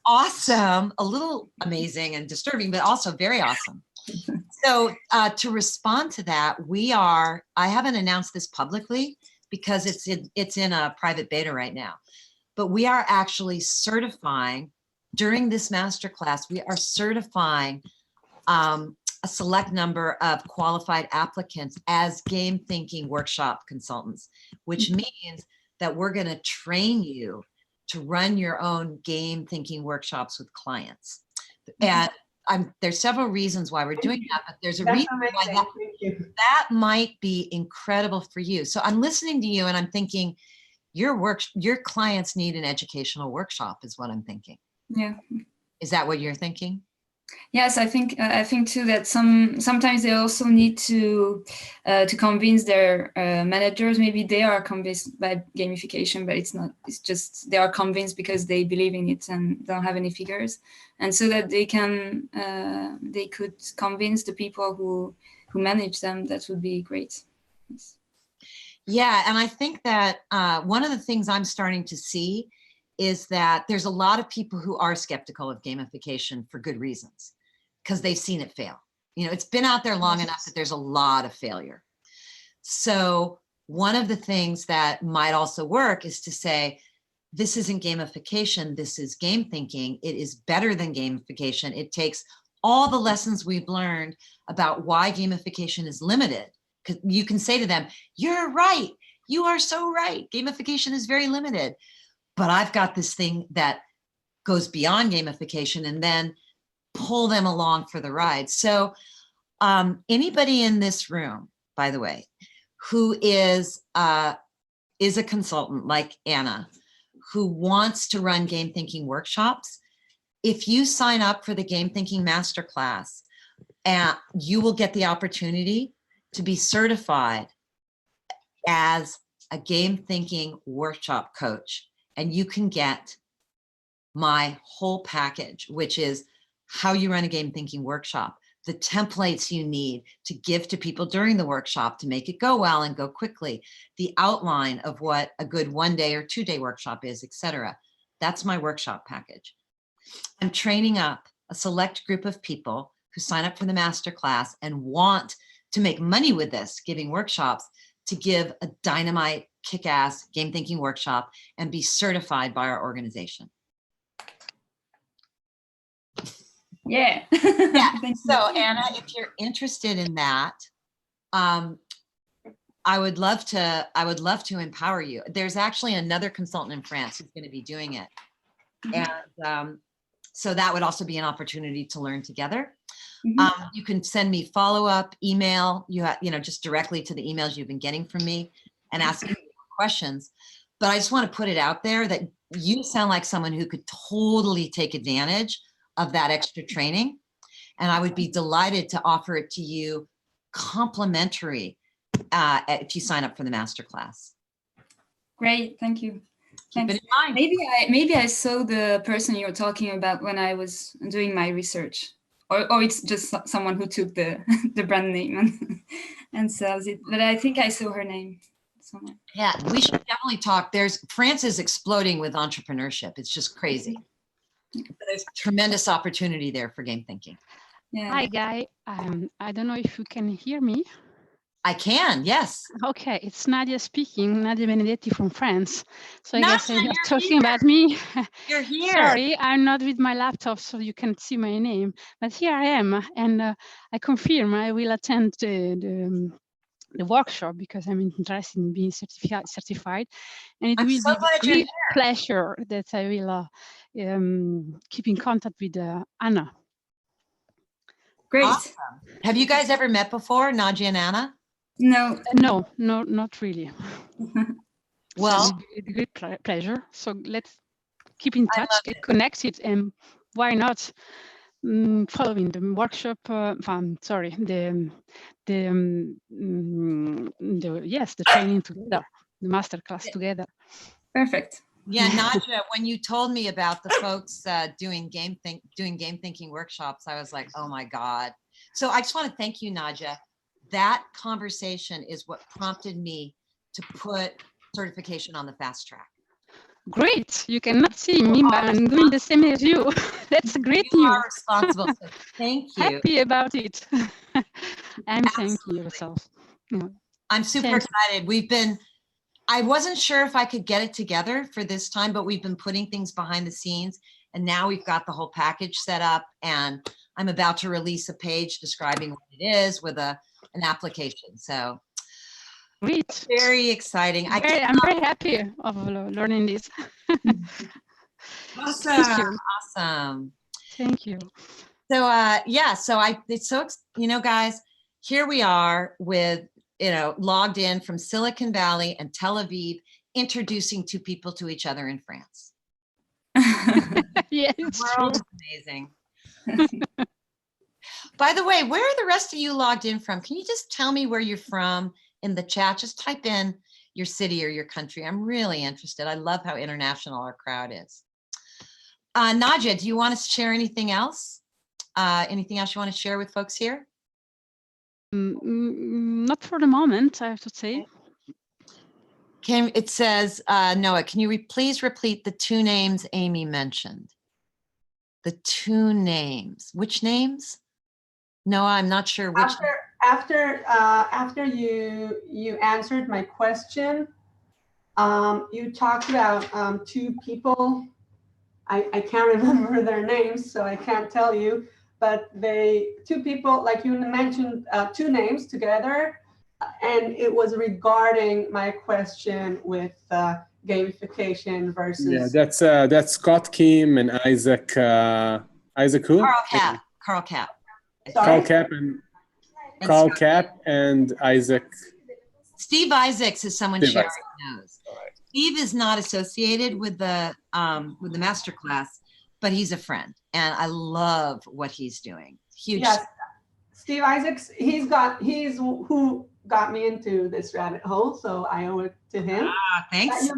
awesome, a little amazing and disturbing, but also very awesome. So to respond to that, I haven't announced this publicly because it's in a private beta right now, but we are actually certifying during this masterclass, we are certifying a select number of qualified applicants as game thinking workshop consultants, which means that we're going to train you to run your own game thinking workshops with clients. And there's several reasons why we're doing that, but there's a reason why that might be incredible for you. So I'm listening to you and I'm thinking your clients need an educational workshop is what I'm thinking.
Yeah.
Is that what you're thinking?
Yes, I think too that sometimes they also need to convince their managers. Maybe they are convinced by gamification, but it's not. It's just they are convinced because they believe in it and don't have any figures, and so that they could convince the people who manage them. That would be great. Yes.
Yeah, and I think that one of the things I'm starting to see is that there's a lot of people who are skeptical of gamification for good reasons, because they've seen it fail. You know, it's been out there long enough that there's a lot of failure. So one of the things that might also work is to say, this isn't gamification, this is game thinking. It is better than gamification. It takes all the lessons we've learned about why gamification is limited. Because you can say to them, you're right, you are so right. Gamification is very limited. But I've got this thing that goes beyond gamification, and then pull them along for the ride. So anybody in this room, by the way, who is a consultant like Anna, who wants to run game thinking workshops, if you sign up for the Game Thinking Masterclass, you will get the opportunity to be certified as a game thinking workshop coach. And you can get my whole package, which is how you run a game thinking workshop, the templates you need to give to people during the workshop to make it go well and go quickly, the outline of what a good 1 day or 2 day workshop is, etc. That's my workshop package. I'm training up a select group of people who sign up for the masterclass and want to make money with this, giving workshops, to give a dynamite, kick-ass game thinking workshop and be certified by our organization.
Yeah.
Yeah. So Anna, if you're interested in that, I would love to empower you. There's actually another consultant in France who's going to be doing it. And so that would also be an opportunity to learn together. You can send me follow-up email, just directly to the emails you've been getting from me and ask me questions. But I just want to put it out there that you sound like someone who could totally take advantage of that extra training. And I would be delighted to offer it to you complimentary if you sign up for the masterclass.
Great, thank you.
Keep it in mind.
Maybe I saw the person you're talking about when I was doing my research. Or it's just someone who took the brand name and sells it. But I think I saw her name somewhere.
Yeah, we should definitely talk. France is exploding with entrepreneurship. It's just crazy. There's tremendous opportunity there for game thinking.
Yeah.
Hi, Guy. I don't know if you can hear me.
I can, yes.
Okay, it's Nadia speaking, Nadia Benedetti from France. So I guess
Nadia,
you're
you're
talking
here.
about me.
You're here.
Sorry, I'm not with my laptop, so you can't see my name. But here I am, and I confirm I will attend the workshop because I'm interested in being certified. And it
I'm
will
so
be
glad
with
you're
great pleasure that I will keep in contact with Anna.
Great.
Awesome. Have you guys ever met before, Nadia and Anna?
No.
No, not really.
Well,
so it will be a great pleasure. So let's keep in touch,
love
get connected, and why not following the workshop? Sorry, the training together, the masterclass together.
Perfect.
yeah, Nadia, when you told me about the folks doing game thinking workshops, I was like, oh my God. So I just want to thank you, Nadia. That conversation is what prompted me to put certification on the fast track.
Great. You cannot see me, but I'm doing the same as you. That's great
You
news.
are responsible. So thank you.
Happy about it. And thank you
Absolutely.
yourself. Yeah.
I'm super
Thank you.
excited. I wasn't sure if I could get it together for this time, but we've been putting things behind the scenes, and now we've got the whole package set up, and I'm about to release a page describing what it is with an application. So
Great.
very exciting.
I'm very happy of learning this.
Awesome. Awesome.
Thank you.
So yeah, so it's so, guys, here we are with, logged in from Silicon Valley and Tel Aviv, introducing two people to each other in France.
Yeah,
The
it's
world
true.
is amazing. By the way, where are the rest of you logged in from? Can you just tell me where you're from in the chat? Just type in your city or your country. I'm really interested. I love how international our crowd is. Nadia, do you want to share anything else? Anything else you want to share with folks here?
Not for the moment, I have to say.
It says, Noah, can you please repeat the two names Amy mentioned? The two names. Which names? Noah, I'm not sure which.
After you answered my question, you talked about two people. I can't remember their names, so I can't tell you. But two people, like you mentioned, two names together, and it was regarding my question with gamification versus.
Yeah, that's Scott Kim and Isaac who?
Carl Cap.
Carl Cap and Isaac.
Steve Isaacs is someone
Steve
Sharon
Isaac.
knows. Steve is not associated with the masterclass, but he's a friend, and I love what he's doing. Huge.
Yes, Steve Isaacs. He's who got me into this rabbit hole, so I owe it to him.
Thanks.
You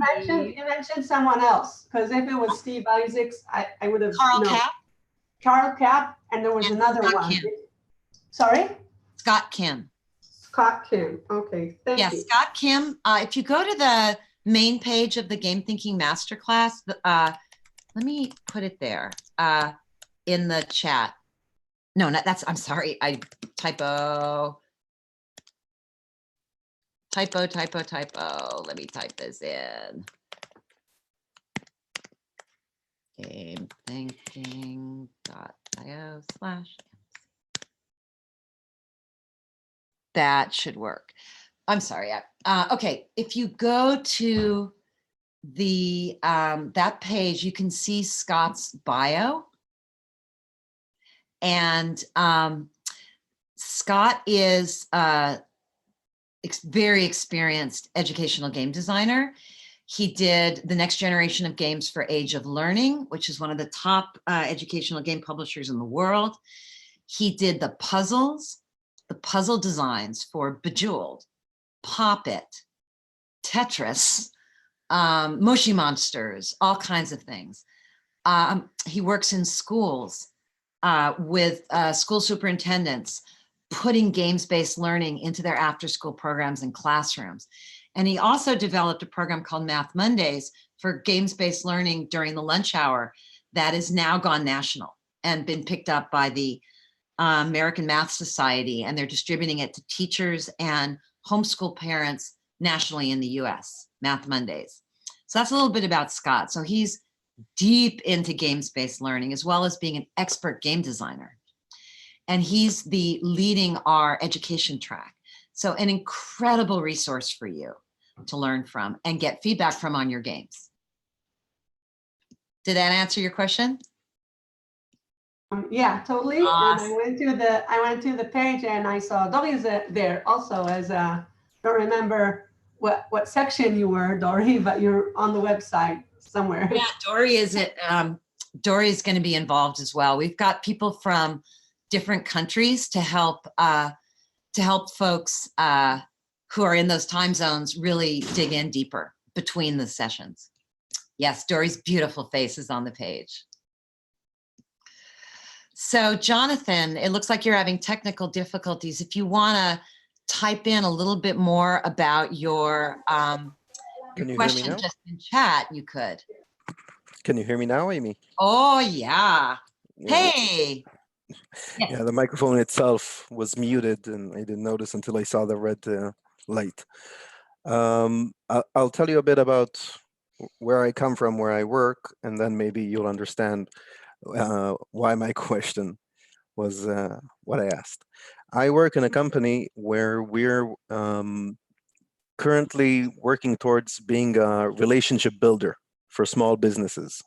mentioned someone else, because if it was Steve Isaacs, I would have. Carl Cap, and there was another
Scott
one.
Kim.
Sorry.
Scott Kim.
Scott Kim. Okay, thank you.
Scott Kim. If you go to the main page of the Game Thinking Masterclass, let me put it there in the chat. No, I'm sorry. Typo. Let me type this in. GameThinking.io/ That should work. I'm sorry. Okay, if you go to the that page, you can see Scott's bio. And Scott is a very experienced educational game designer. He did the next generation of games for Age of Learning, which is one of the top educational game publishers in the world. He did the puzzle designs for Bejeweled, Pop It, Tetris, Moshi Monsters, all kinds of things. He works in schools with school superintendents, putting games-based learning into their after-school programs and classrooms. And he also developed a program called Math Mondays for games-based learning during the lunch hour that is now gone national and been picked up by the American Math Society, and they're distributing it to teachers and homeschool parents nationally in the US, Math Mondays. So that's a little bit about Scott. So he's deep into games-based learning, as well as being an expert game designer. And he's leading our education track. So an incredible resource for you to learn from and get feedback from on your games. Did that answer your question?
Yeah, totally. And
Awesome.
I went to the page and I saw Dory is there also as don't remember what section you were, Dory, but you're on the website somewhere.
Yeah, Dory is going to be involved as well. We've got people from different countries to help folks who are in those time zones really dig in deeper between the sessions. Yes, Dory's beautiful face is on the page. So Jonathan, it looks like you're having technical difficulties. If you want to type in a little bit more about your question just in chat, you could.
Can you hear me now, Amy?
Oh, yeah. Hey.
Yeah, the microphone itself was muted and I didn't notice until I saw the red light. I'll tell you a bit about where I come from, where I work, and then maybe you'll understand why my question was what I asked. I work in a company where we're currently working towards being a relationship builder for small businesses.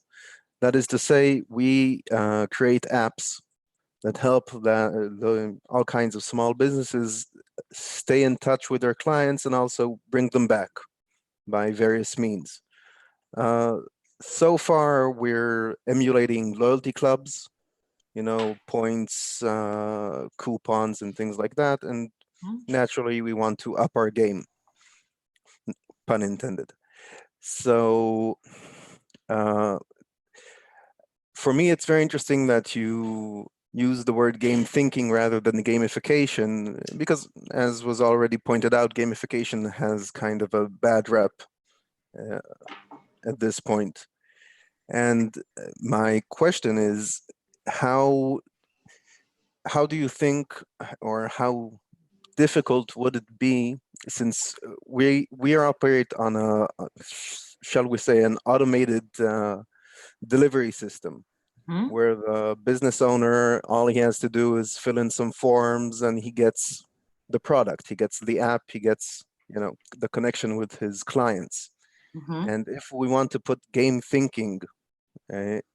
That is to say, we create apps that help all kinds of small businesses stay in touch with their clients and also bring them back by various means. So far, we're emulating loyalty clubs, points, coupons, and things like that. And naturally, we want to up our game, pun intended. So for me, it's very interesting that you use the word game thinking rather than gamification, because as was already pointed out, gamification has kind of a bad rep at this point. And my question is, how do you think, or how difficult would it be, since we operate on a, shall we say, an automated delivery system, where the business owner, all he has to do is fill in some forms and he gets the product, he gets the app, he gets, the connection with his clients. And if we want to put game thinking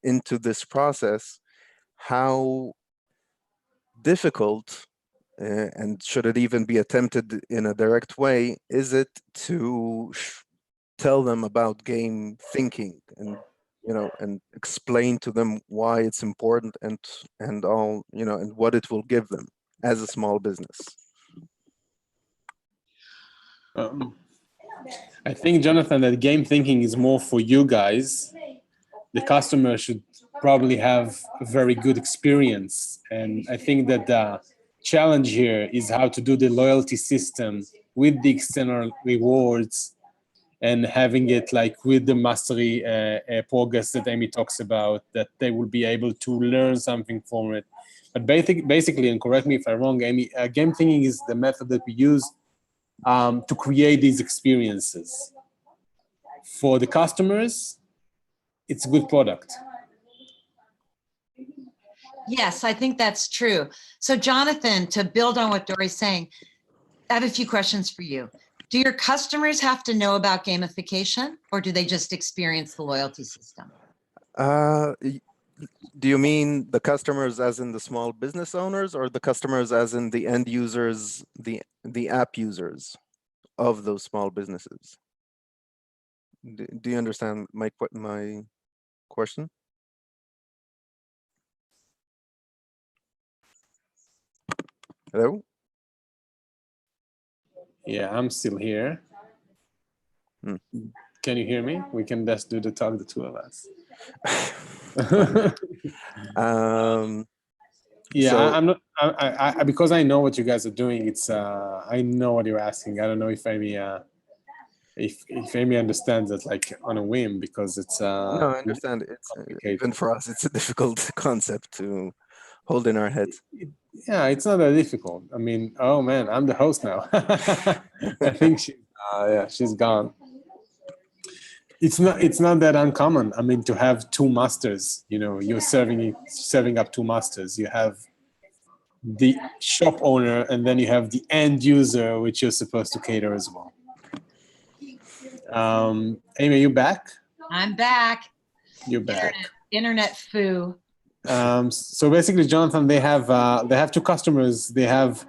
into this process, how difficult, and should it even be attempted in a direct way, is it to tell them about game thinking and and explain to them why it's important and all, and what it will give them as a small business?
I think, Jonathan, that game thinking is more for you guys. The customer should probably have a very good experience. And I think that the challenge here is how to do the loyalty system with the external rewards and having it like with the mastery progress that Amy talks about, that they will be able to learn something from it. But basically, and correct me if I'm wrong, Amy, game thinking is the method that we use to create these experiences. For the customers, it's a good product.
Yes, I think that's true. So Jonathan, to build on what Dory's saying, I have a few questions for you. Do your customers have to know about gamification, or do they just experience the loyalty system?
Do you mean the customers as in the small business owners, or the customers as in the end users, the app users of those small businesses? Do you understand my question? Hello?
Yeah, I'm still here. Can you hear me? We can just do the talk, the two of us. Yeah, so, I'm not. I because I know what you guys are doing. It's I know what you're asking. I don't know if Amy if Amy understands it like on a whim, because it's
no, I understand. It's even for us, it's a difficult concept to hold in our heads.
Yeah, it's not that difficult. I mean, oh man, I'm the host now. I think she's gone. It's not that uncommon. I mean, to have two masters, you're serving up two masters. You have the shop owner, and then you have the end user, which you're supposed to cater as well. Amy, are you back?
I'm back.
You're back.
Internet foo.
So basically, Jonathan, they have two customers. They have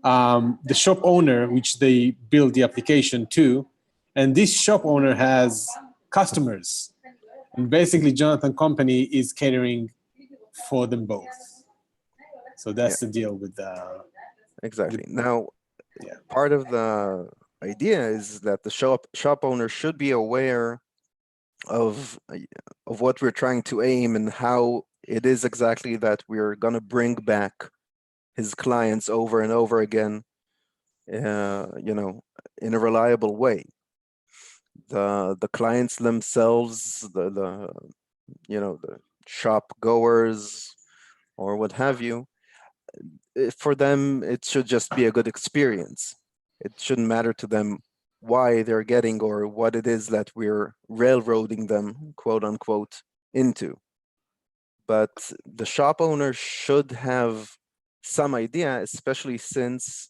the shop owner, which they build the application to, and this shop owner has customers. And basically, Jonathan Company is catering for them both. So that's the deal with the.
Exactly. Now,
Yeah.
part of the idea is that the shop owner should be aware of what we're trying to aim and how it is exactly that we're going to bring back his clients over and over again, you know, in a reliable way. The clients themselves, the you know, the shop goers or what have you, for them, it should just be a good experience. It shouldn't matter to them why they're getting or what it is that we're railroading them, quote unquote, into. But the shop owner should have some idea, especially since,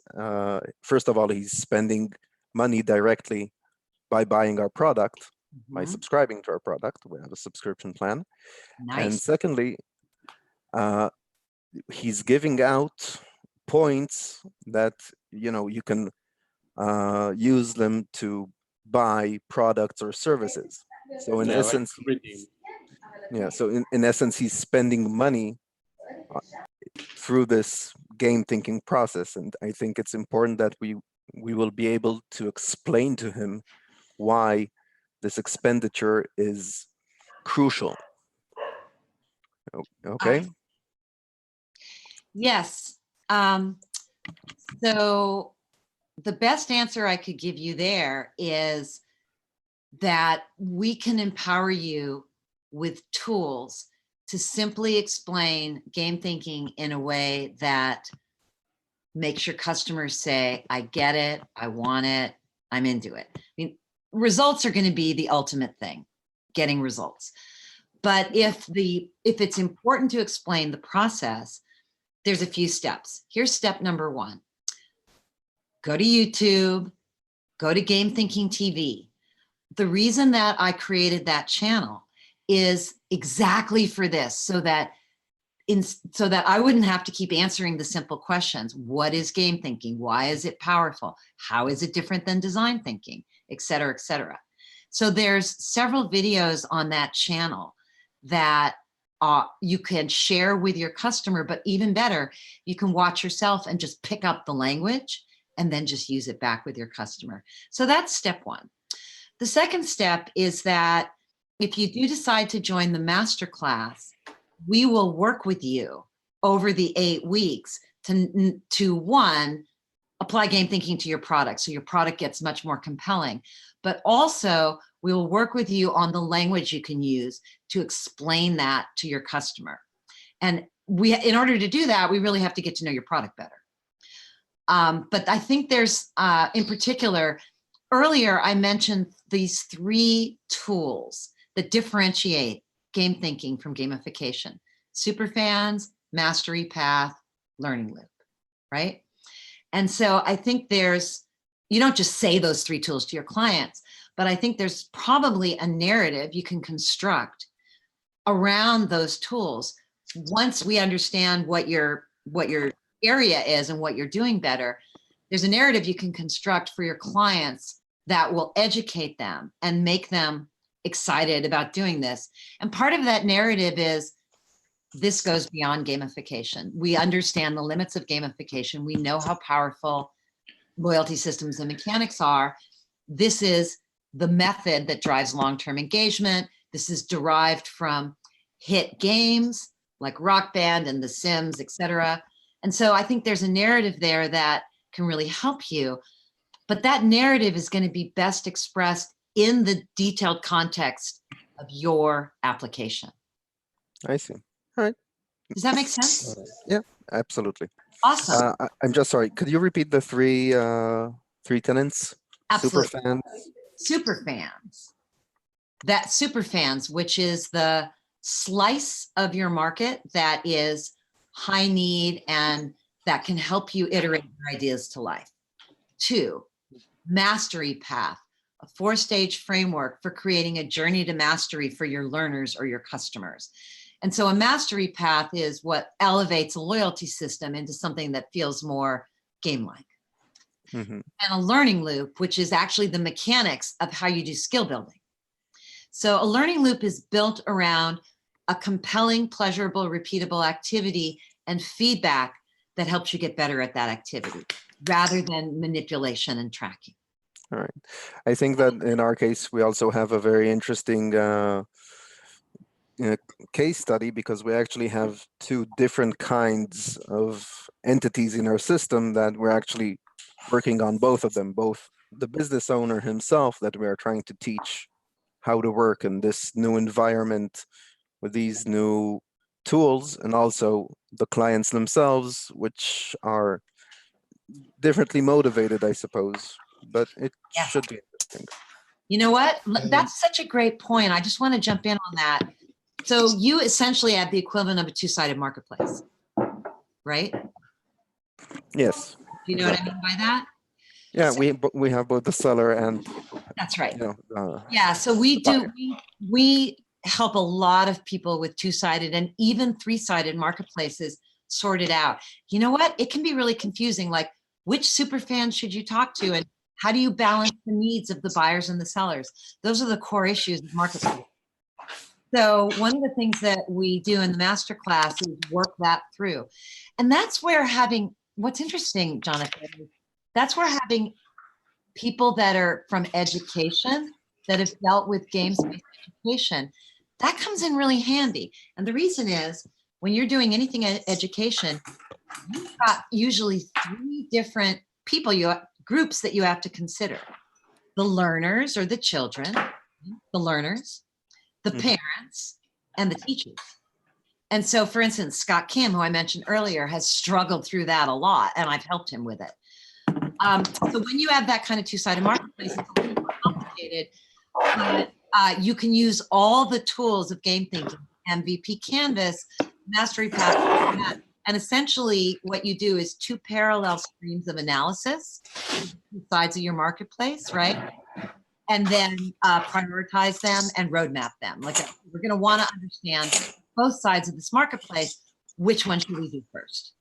first of all, he's spending money directly by buying our product, by
Mhm.
subscribing to our product. We have a subscription plan. And
Nice.
secondly, he's giving out points that, you know, you can use them to buy products or services. So in
Yeah, like
essence,
redeem.
so in essence, he's spending money through this game thinking process. And I think it's important that we will be able to explain to him why this expenditure is crucial. Okay.
Yes. So the best answer I could give you there is that we can empower you with tools to simply explain game thinking in a way that makes your customers say, I get it, I want it, I'm into it. I mean, results are going to be the ultimate thing, getting results. But if it's important to explain the process, there's a few steps. Here's step number 1. Go to YouTube, go to Game Thinking TV. The reason that I created that channel is exactly for this, so that I wouldn't have to keep answering the simple questions. What is game thinking? Why is it powerful? How is it different than design thinking, et cetera, et cetera. So there's several videos on that channel that you can share with your customer, but even better, you can watch yourself and just pick up the language and then just use it back with your customer. So that's step 1. The second step is that if you do decide to join the masterclass, we will work with you over the 8 weeks to one, apply game thinking to your product so your product gets much more compelling, but also we will work with you on the language you can use to explain that to your customer. And in order to do that, we really have to get to know your product better. But I think there's, in particular, earlier I mentioned these 3 tools that differentiate game thinking from gamification: Superfans, Mastery Path, Learning Loop, right? And so I think you don't just say those 3 tools to your clients, but I think there's probably a narrative you can construct around those tools. Once we understand what your area is and what you're doing better, there's a narrative you can construct for your clients that will educate them and make them excited about doing this. And part of that narrative is, this goes beyond gamification. We understand the limits of gamification. We know how powerful loyalty systems and mechanics are. This is the method that drives long-term engagement. This is derived from hit games like Rock Band and The Sims, etc. And so I think there's a narrative there that can really help you. But that narrative is going to be best expressed in the detailed context of your application.
I see. All right.
Does that make sense?
Yeah, absolutely.
Awesome.
I'm just sorry. Could you repeat the 3 tenants?
Absolutely.
Superfans.
Superfans. That superfans, which is the slice of your market that is high need and that can help you iterate your ideas to life. 2, mastery path, a 4-stage framework for creating a journey to mastery for your learners or your customers. And so a mastery path is what elevates a loyalty system into something that feels more game-like.
Mhm.
And a learning loop, which is actually the mechanics of how you do skill building. So a learning loop is built around a compelling, pleasurable, repeatable activity and feedback that helps you get better at that activity rather than manipulation and tracking.
All right. I think that in our case, we also have a very interesting case study because we actually have 2 different kinds of entities in our system that we're actually working on both of them, both the business owner himself that we are trying to teach how to work in this new environment with these new tools, and also the clients themselves, which are differently motivated, I suppose, but it
Yeah.
should be interesting.
You know what? That's such a great point. I just want to jump in on that. So you essentially have the equivalent of a 2-sided marketplace, right?
Yes.
Do you know what I mean by that?
Yeah, we have both the seller and
That's right.
yeah.
So we help a lot of people with 2-sided and even 3-sided marketplaces sort it out. You know what? It can be really confusing. Like, which super fan should you talk to, and how do you balance the needs of the buyers and the sellers? Those are the core issues of marketplace. So one of the things that we do in the masterclass is work that through. And that's where what's interesting, Jonathan, that's where having people that are from education, that have dealt with games-based education, that comes in really handy. And the reason is, when you're doing anything in education, you've got usually 3 different people, groups that you have to consider. The learners or the children, the learners, the parents, and the teachers. And so, for instance, Scott Kim, who I mentioned earlier, has struggled through that a lot, and I've helped him with it. So when you have that kind of 2-sided marketplace, it's a little more complicated, but you can use all the tools of game thinking, MVP Canvas, Mastery Path, and essentially what you do is 2 parallel streams of analysis, 2 sides of your marketplace, right? And then prioritize them and roadmap them. Like, we're going to want to understand both sides of this marketplace. Which one should we do first?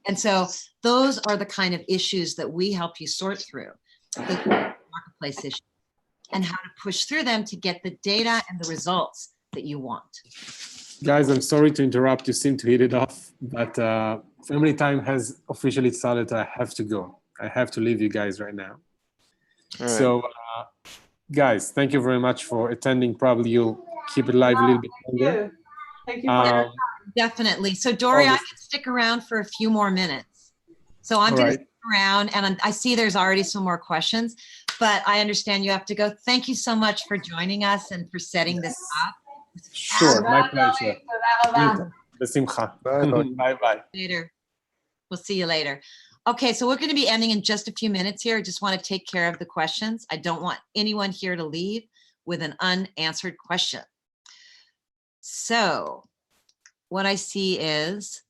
And so those are the kind of issues that we help you sort through, the marketplace issues, and how to push through them to get the data and the results that you want.
Guys, I'm sorry to interrupt. You seem to hit it off, but family time has officially started. I have to go. I have to leave you guys right now.
All right.
So, guys, thank you very much for attending. Probably you'll keep it live a little bit longer.
Thank you for your time.
Definitely. So Dory, I can stick around for a few more minutes. So I'm going to stick around, and I see there's already some more questions, but I understand you have to go. Thank you so much for joining us and for setting this up.
Sure, my pleasure. Besimcha. Bye-bye.
Later. We'll see you later. Okay, so we're going to be ending in just a few minutes here. I just want to take care of the questions. I don't want anyone here to leave with an unanswered question. So what I see is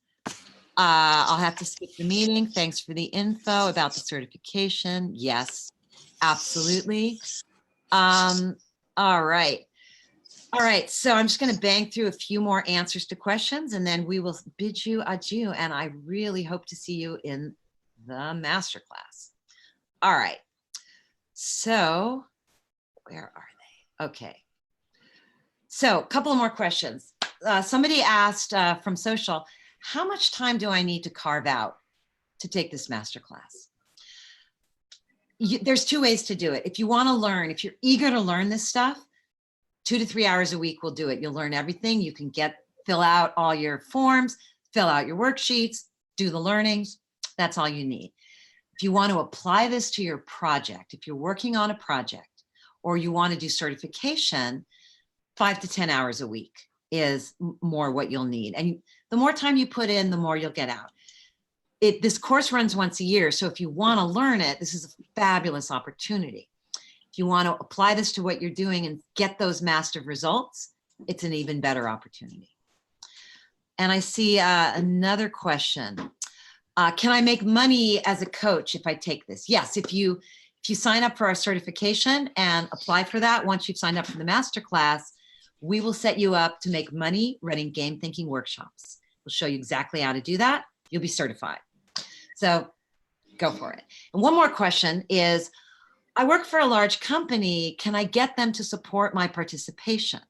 I'll have to skip the meeting. Thanks for the info about the certification. Yes, absolutely. All right. All right, so I'm just going to bang through a few more answers to questions, and then we will bid you adieu. And I really hope to see you in the masterclass. All right. So where are they? Okay. So a couple of more questions. Somebody asked from social, how much time do I need to carve out to take this masterclass? There's 2 ways to do it. If you want to learn, if you're eager to learn this stuff, 2 to 3 hours a week will do it. You'll learn everything. You can fill out all your forms, fill out your worksheets, do the learnings. That's all you need. If you want to apply this to your project, if you're working on a project or you want to do certification, 5 to 10 hours a week is more what you'll need. And the more time you put in, the more you'll get out. This course runs once a year. So if you want to learn it, this is a fabulous opportunity. If you want to apply this to what you're doing and get those massive results, it's an even better opportunity. And I see another question. Can I make money as a coach if I take this? Yes, if you sign up for our certification and apply for that, once you've signed up for the masterclass, we will set you up to make money running game thinking workshops. We'll show you exactly how to do that. You'll be certified. So go for it. And one more question is, I work for a large company. Can I get them to support my participation?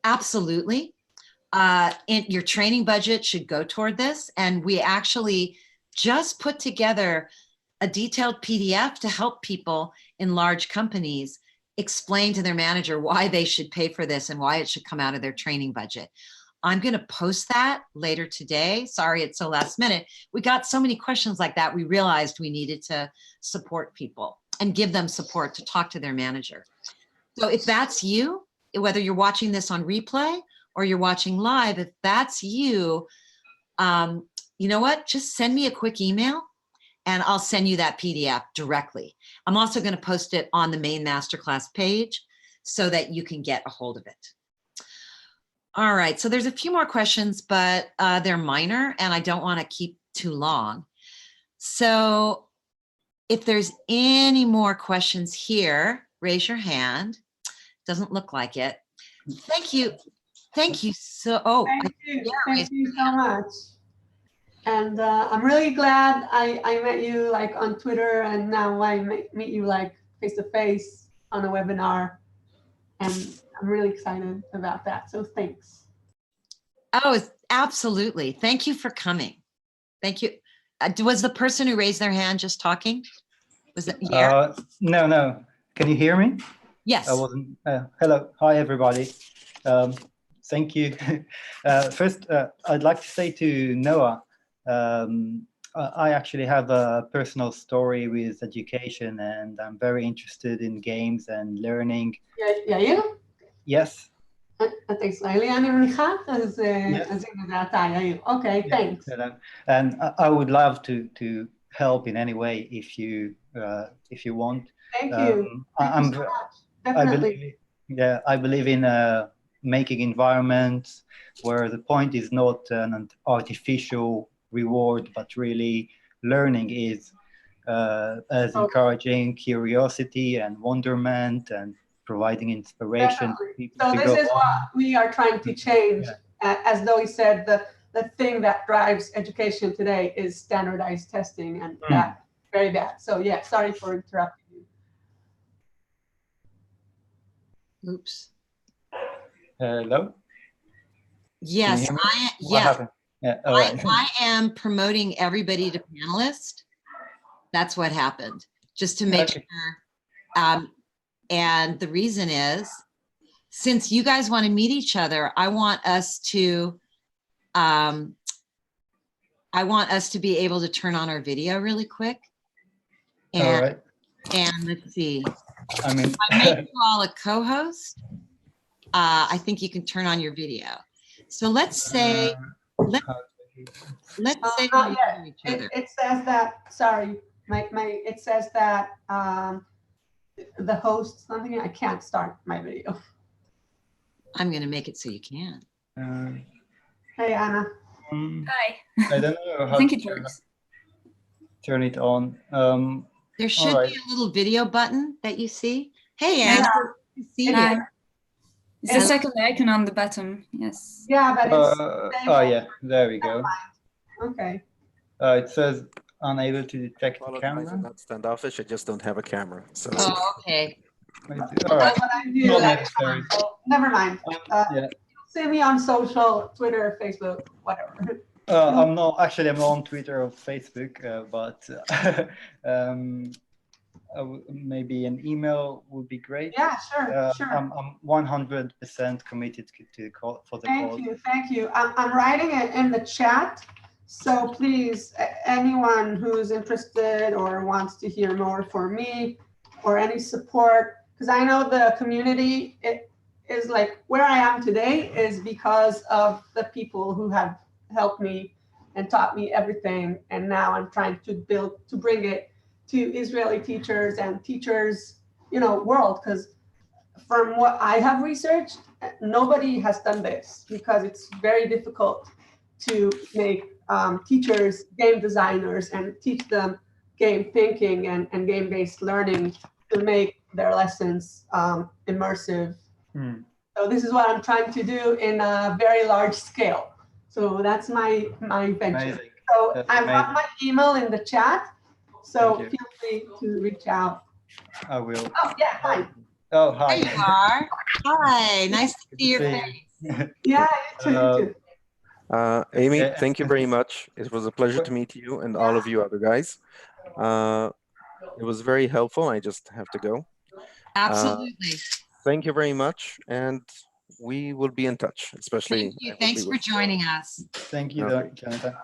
Absolutely. Your training budget should go toward this. And we actually just put together a detailed PDF to help people in large companies explain to their manager why they should pay for this and why it should come out of their training budget. I'm going to post that later today. Sorry, it's so last minute. We got so many questions like that. We realized we needed to support people and give them support to talk to their manager. So if that's you, whether you're watching this on replay or you're watching live, if that's you, you know what? Just send me a quick email and I'll send you that PDF directly. I'm also going to post it on the main masterclass page so that you can get a hold of it. All right, so there's a few more questions, but they're minor and I don't want to keep too long. So if there's any more questions here, raise your hand. Doesn't look like it. Thank you. Thank you so,
Thank you so much. And I'm really glad I met you like on Twitter, and now I meet you like face to face on a webinar. And I'm really excited about that. So thanks.
Oh, absolutely. Thank you for coming. Thank you. Was the person who raised their hand just talking? Was it? Yeah.
No. Can you hear me?
Yes.
I wasn't. Hello. Hi, everybody. Thank you. First, I'd like to say to Noah, I actually have a personal story with education, and I'm very interested in games and learning.
יאיר?
Yes.
אתה ישראלי אני מניחה? אז הנה זה אתה, יאיר. Okay, thanks.
And I would love to help in any way if you want.
Thank you. Thank you so much. Definitely.
I believe in making environments where the point is not an artificial reward, but really learning is as encouraging curiosity and wonderment and providing inspiration.
So this is what we are trying to change. As though he said, the thing that drives education today is standardized testing, and that's very bad. So yeah, sorry for interrupting you.
Oops.
Hello?
Yes, I am promoting everybody to panelist. That's what happened, just to make sure. And the reason is, since you guys want to meet each other, I want us to be able to turn on our video really quick. And,
all right.
And let's see.
I mean,
I make you all a co-host. I think you can turn on your video. So let's say, let's say we know each other.
It says that, sorry, it says that the host something, I can't start my video.
I'm going to make it so you can.
Hey, Anna.
Hi.
I don't know how
I think
to
it works.
turn it on.
There should be a little video button that you see. Hey, Anna.
Yeah.
See you.
Hi. It's the second icon on the bottom. Yes.
Yeah, but it's
oh yeah, there we go.
Okay.
It says unable to detect the
I'm
camera.
not standoffish. I just don't have a camera. So.
Oh, okay.
All right.
That's what I do.
Not
Like,
necessary.
so never mind.
Yeah.
See me on social, Twitter, Facebook, whatever.
I'm not on Twitter or Facebook, but maybe an email would be great.
Yeah, sure, sure.
I'm 100% committed to call for the call.
Thank you. I'm writing it in the chat, so please, anyone who's interested or wants to hear more from me or any support, because I know the community, it is like where I am today is because of the people who have helped me and taught me everything, and now I'm trying to bring it to Israeli teachers and teachers, world, because from what I have researched, nobody has done this because it's very difficult to make teachers, game designers, and teach them game thinking and game-based learning to make their lessons immersive. So this is what I'm trying to do in a very large scale. So that's my venture.
Amazing.
So
That's
I've got my email in the chat. So
Thank
feel free to reach out.
I will.
Oh yeah, hi.
Oh,
There
hi.
you are. Hi, nice to
Good
see your
to see
face.
you.
Yeah, you too.
Amy,
Yeah.
thank you very much. It was a pleasure to meet you and all of you other guys. It was very helpful. I just have to go.
Absolutely.
Thank you very much, and we will be in touch, especially.
Thank you.
I will
Thanks
be
for
with-
joining us.
Thank you,
Okay.
Jonathan.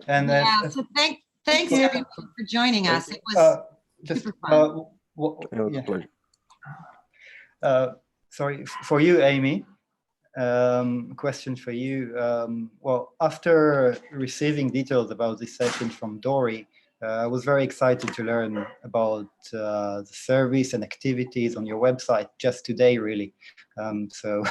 And
Yeah, so thanks
you.
everyone for joining
Thank
us.
you.
It was
just
super fun.
It was a
yeah.
pleasure.
Sorry, for you, Amy, question for you. Well, after receiving details about this session from Dory, I was very excited to learn about the service and activities on your website just today, really. So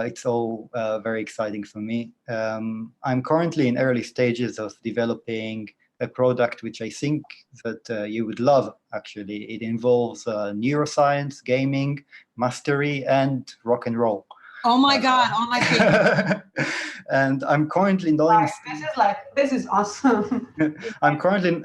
it's all very exciting for me. I'm currently in early stages of developing a product which I think that you would love, actually. It involves neuroscience, gaming, mastery, and rock and roll.
Oh my God, all my favorite.
And I'm currently not in
This is awesome.
I'm currently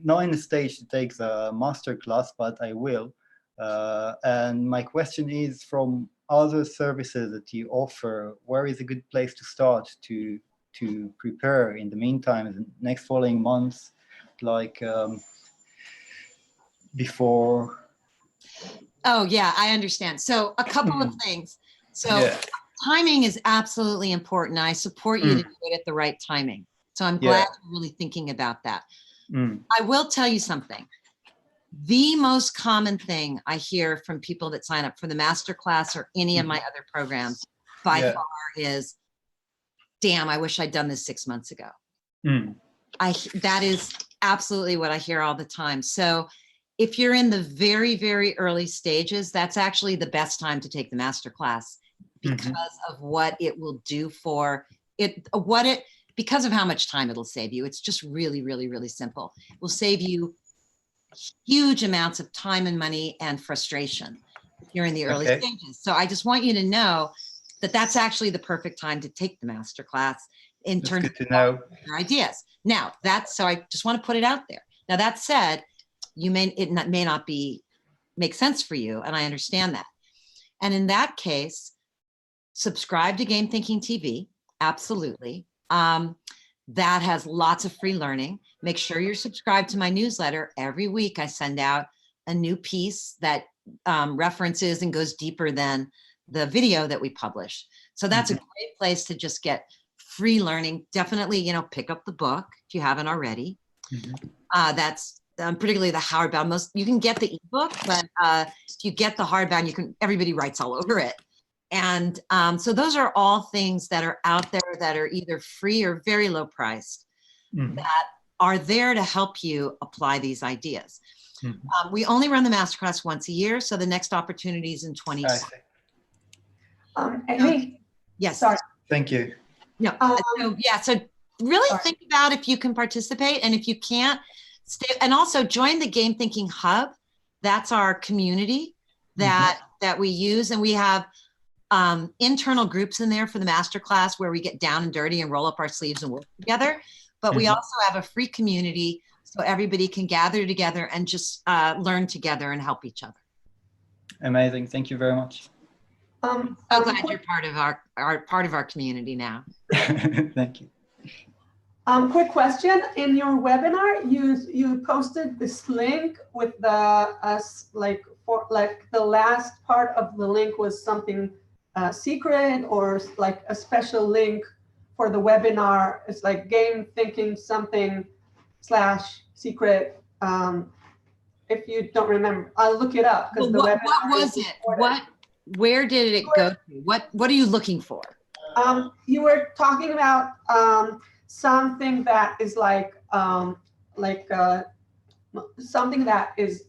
not in a stage to take the master class, but I will. And my question is, from other services that you offer, where is a good place to start to prepare in the meantime, the next following months, like before?
Oh yeah, I understand. So a couple of things. So
Yeah.
timing is absolutely important. I support you to do it at the right timing. So I'm glad you're really thinking about that. I will tell you something. The most common thing I hear from people that sign up for the masterclass or any of my other programs by far is, damn, I wish I'd done this 6 months ago. That is absolutely what I hear all the time. So if you're in the very, very early stages, that's actually the best time to take the masterclass because of what it will do for it, because of how much time it'll save you. It's just really, really, really simple. It will save you huge amounts of time and money and frustration if you're in the early stages. So I just want you to know that that's actually the perfect time to take the masterclass in terms of your ideas. Now so I just want to put it out there. Now that said, it may not make sense for you, and I understand that. And in that case, subscribe to Game Thinking TV, absolutely. That has lots of free learning. Make sure you're subscribed to my newsletter. Every week I send out a new piece that references and goes deeper than the video that we publish. So that's a great place to just get free learning. Definitely, pick up the book if you haven't already. That's particularly the hardbound. You can get the ebook, but if you get the hardbound, everybody writes all over it. And so those are all things that are out there that are either free or very low priced that are there to help you apply these ideas. We only run the masterclass once a year, so the next opportunity is in 2020.
Amy?
Yes.
Sorry.
Thank you.
No. So really think about if you can participate, and if you can't, stay. And also join the Game Thinking Hub. That's our community that we use, and we have internal groups in there for the masterclass where we get down and dirty and roll up our sleeves and work together. But we also have a free community so everybody can gather together and just learn together and help each other.
Amazing. Thank you very much.
So glad you're part of our community now.
Thank you.
Quick question. In your webinar, you posted this link with the the last part of the link was something secret, or like a special link for the webinar. It's like game thinking something /secret. If you don't remember, I'll look it up because
what was it? Where did it go to? What are you looking for?
You were talking about something that is something that is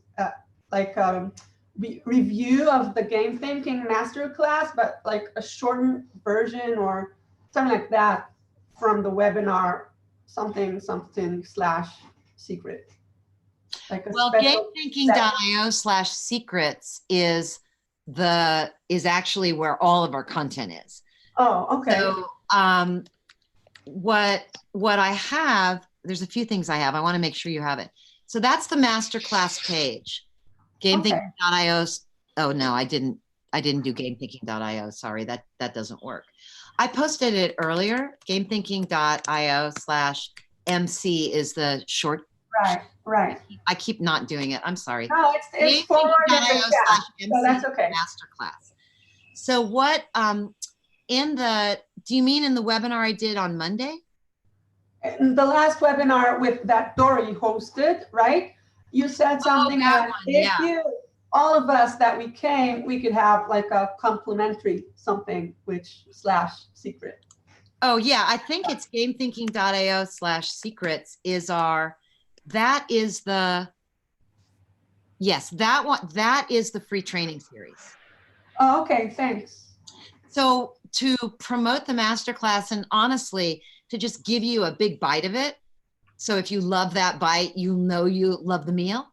review of the Game Thinking Masterclass, but like a shortened version or something like that from the webinar something slash secret? Like a
Well,
special
gamethinking.io/secrets is actually where all of our content is.
Oh, okay.
So what I have, there's a few things I have. I want to make sure you have it. So that's the masterclass page. Gamethinking.io. Oh no, I didn't do gamethinking.io. Sorry, that doesn't work. I posted it earlier. gamethinking.io/MC is the short.
Right.
I keep not doing it. I'm sorry.
No, it's forward in the chat, so that's okay.
Masterclass. So what do you mean in the webinar I did on Monday?
In the last webinar that Dory hosted, right? You said something
that
like,
one,
if
yeah.
you, all of us that we came, we could have like a complimentary something, which /secret.
Oh yeah, I think it's gamethinking.io/secrets that is the free training series.
Oh, okay, thanks.
So to promote the masterclass, and honestly, to just give you a big bite of it. So if you love that bite, you love the meal.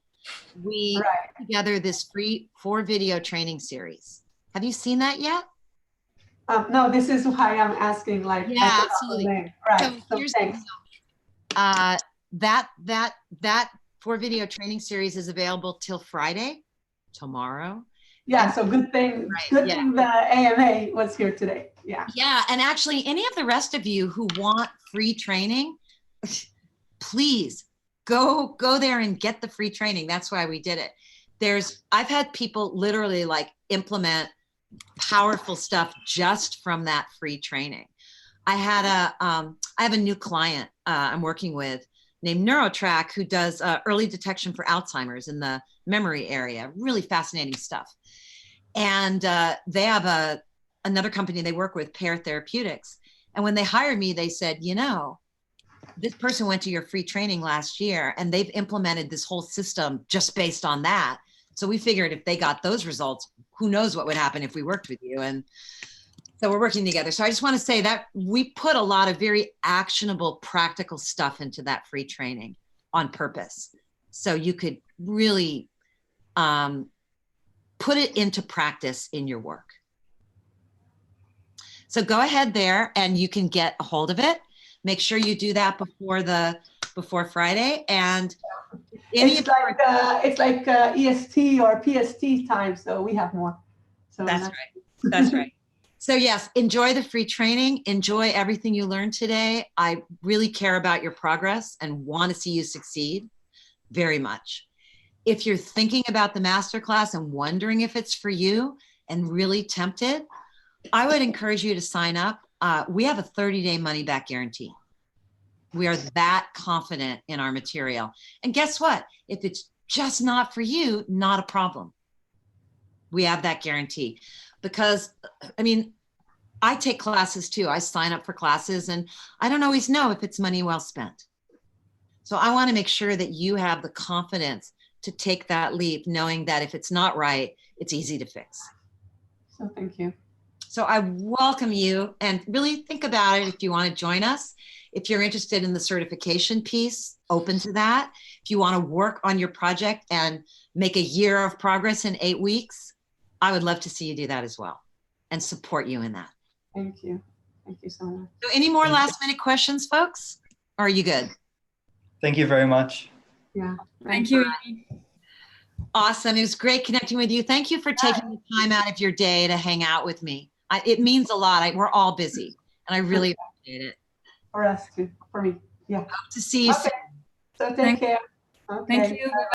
We put together this free 4-video training series. Have you seen that yet?
No, this is why I'm asking, like,
yeah, absolutely.
Right. So thanks.
That 4-video training series is available till Friday, tomorrow.
Yeah, so good thing the AMA was here today. Yeah.
Yeah, and actually any of the rest of you who want free training, please go there and get the free training. That's why we did it. I've had people literally like implement powerful stuff just from that free training. I have a new client I'm working with named NeuroTrack, who does early detection for Alzheimer's in the memory area. Really fascinating stuff. And they have another company they work with, Pear Therapeutics. And when they hired me, they said, this person went to your free training last year and they've implemented this whole system just based on that. So we figured if they got those results, who knows what would happen if we worked with you. And so we're working together. So I just want to say that we put a lot of very actionable, practical stuff into that free training on purpose. So you could really put it into practice in your work. So go ahead there and you can get a hold of it. Make sure you do that before Friday. And
it's like EST or PST time, so we have more. So
that's right. That's right. So yes, enjoy the free training. Enjoy everything you learned today. I really care about your progress and want to see you succeed very much. If you're thinking about the masterclass and wondering if it's for you and really tempted, I would encourage you to sign up. We have a 30-day money-back guarantee. We are that confident in our material. And guess what? If it's just not for you, not a problem. We have that guarantee. Because, I take classes too. I sign up for classes and I don't always know if it's money well spent. So I want to make sure that you have the confidence to take that leap, knowing that if it's not right, it's easy to fix.
So thank you.
So I welcome you and really think about it if you want to join us. If you're interested in the certification piece, open to that. If you want to work on your project and make a year of progress in 8 weeks, I would love to see you do that as well and support you in that.
Thank you. Thank you so much.
So any more last minute questions, folks? Or are you good?
Thank you very much.
Yeah.
Thank you.
Awesome. It was great connecting with you. Thank you for taking the time out of your day to hang out with me. It means a lot. We're all busy and I really appreciate it.
For us too, for me. Yeah.
Hope to see you soon.
So take care. Okay.
Thank you.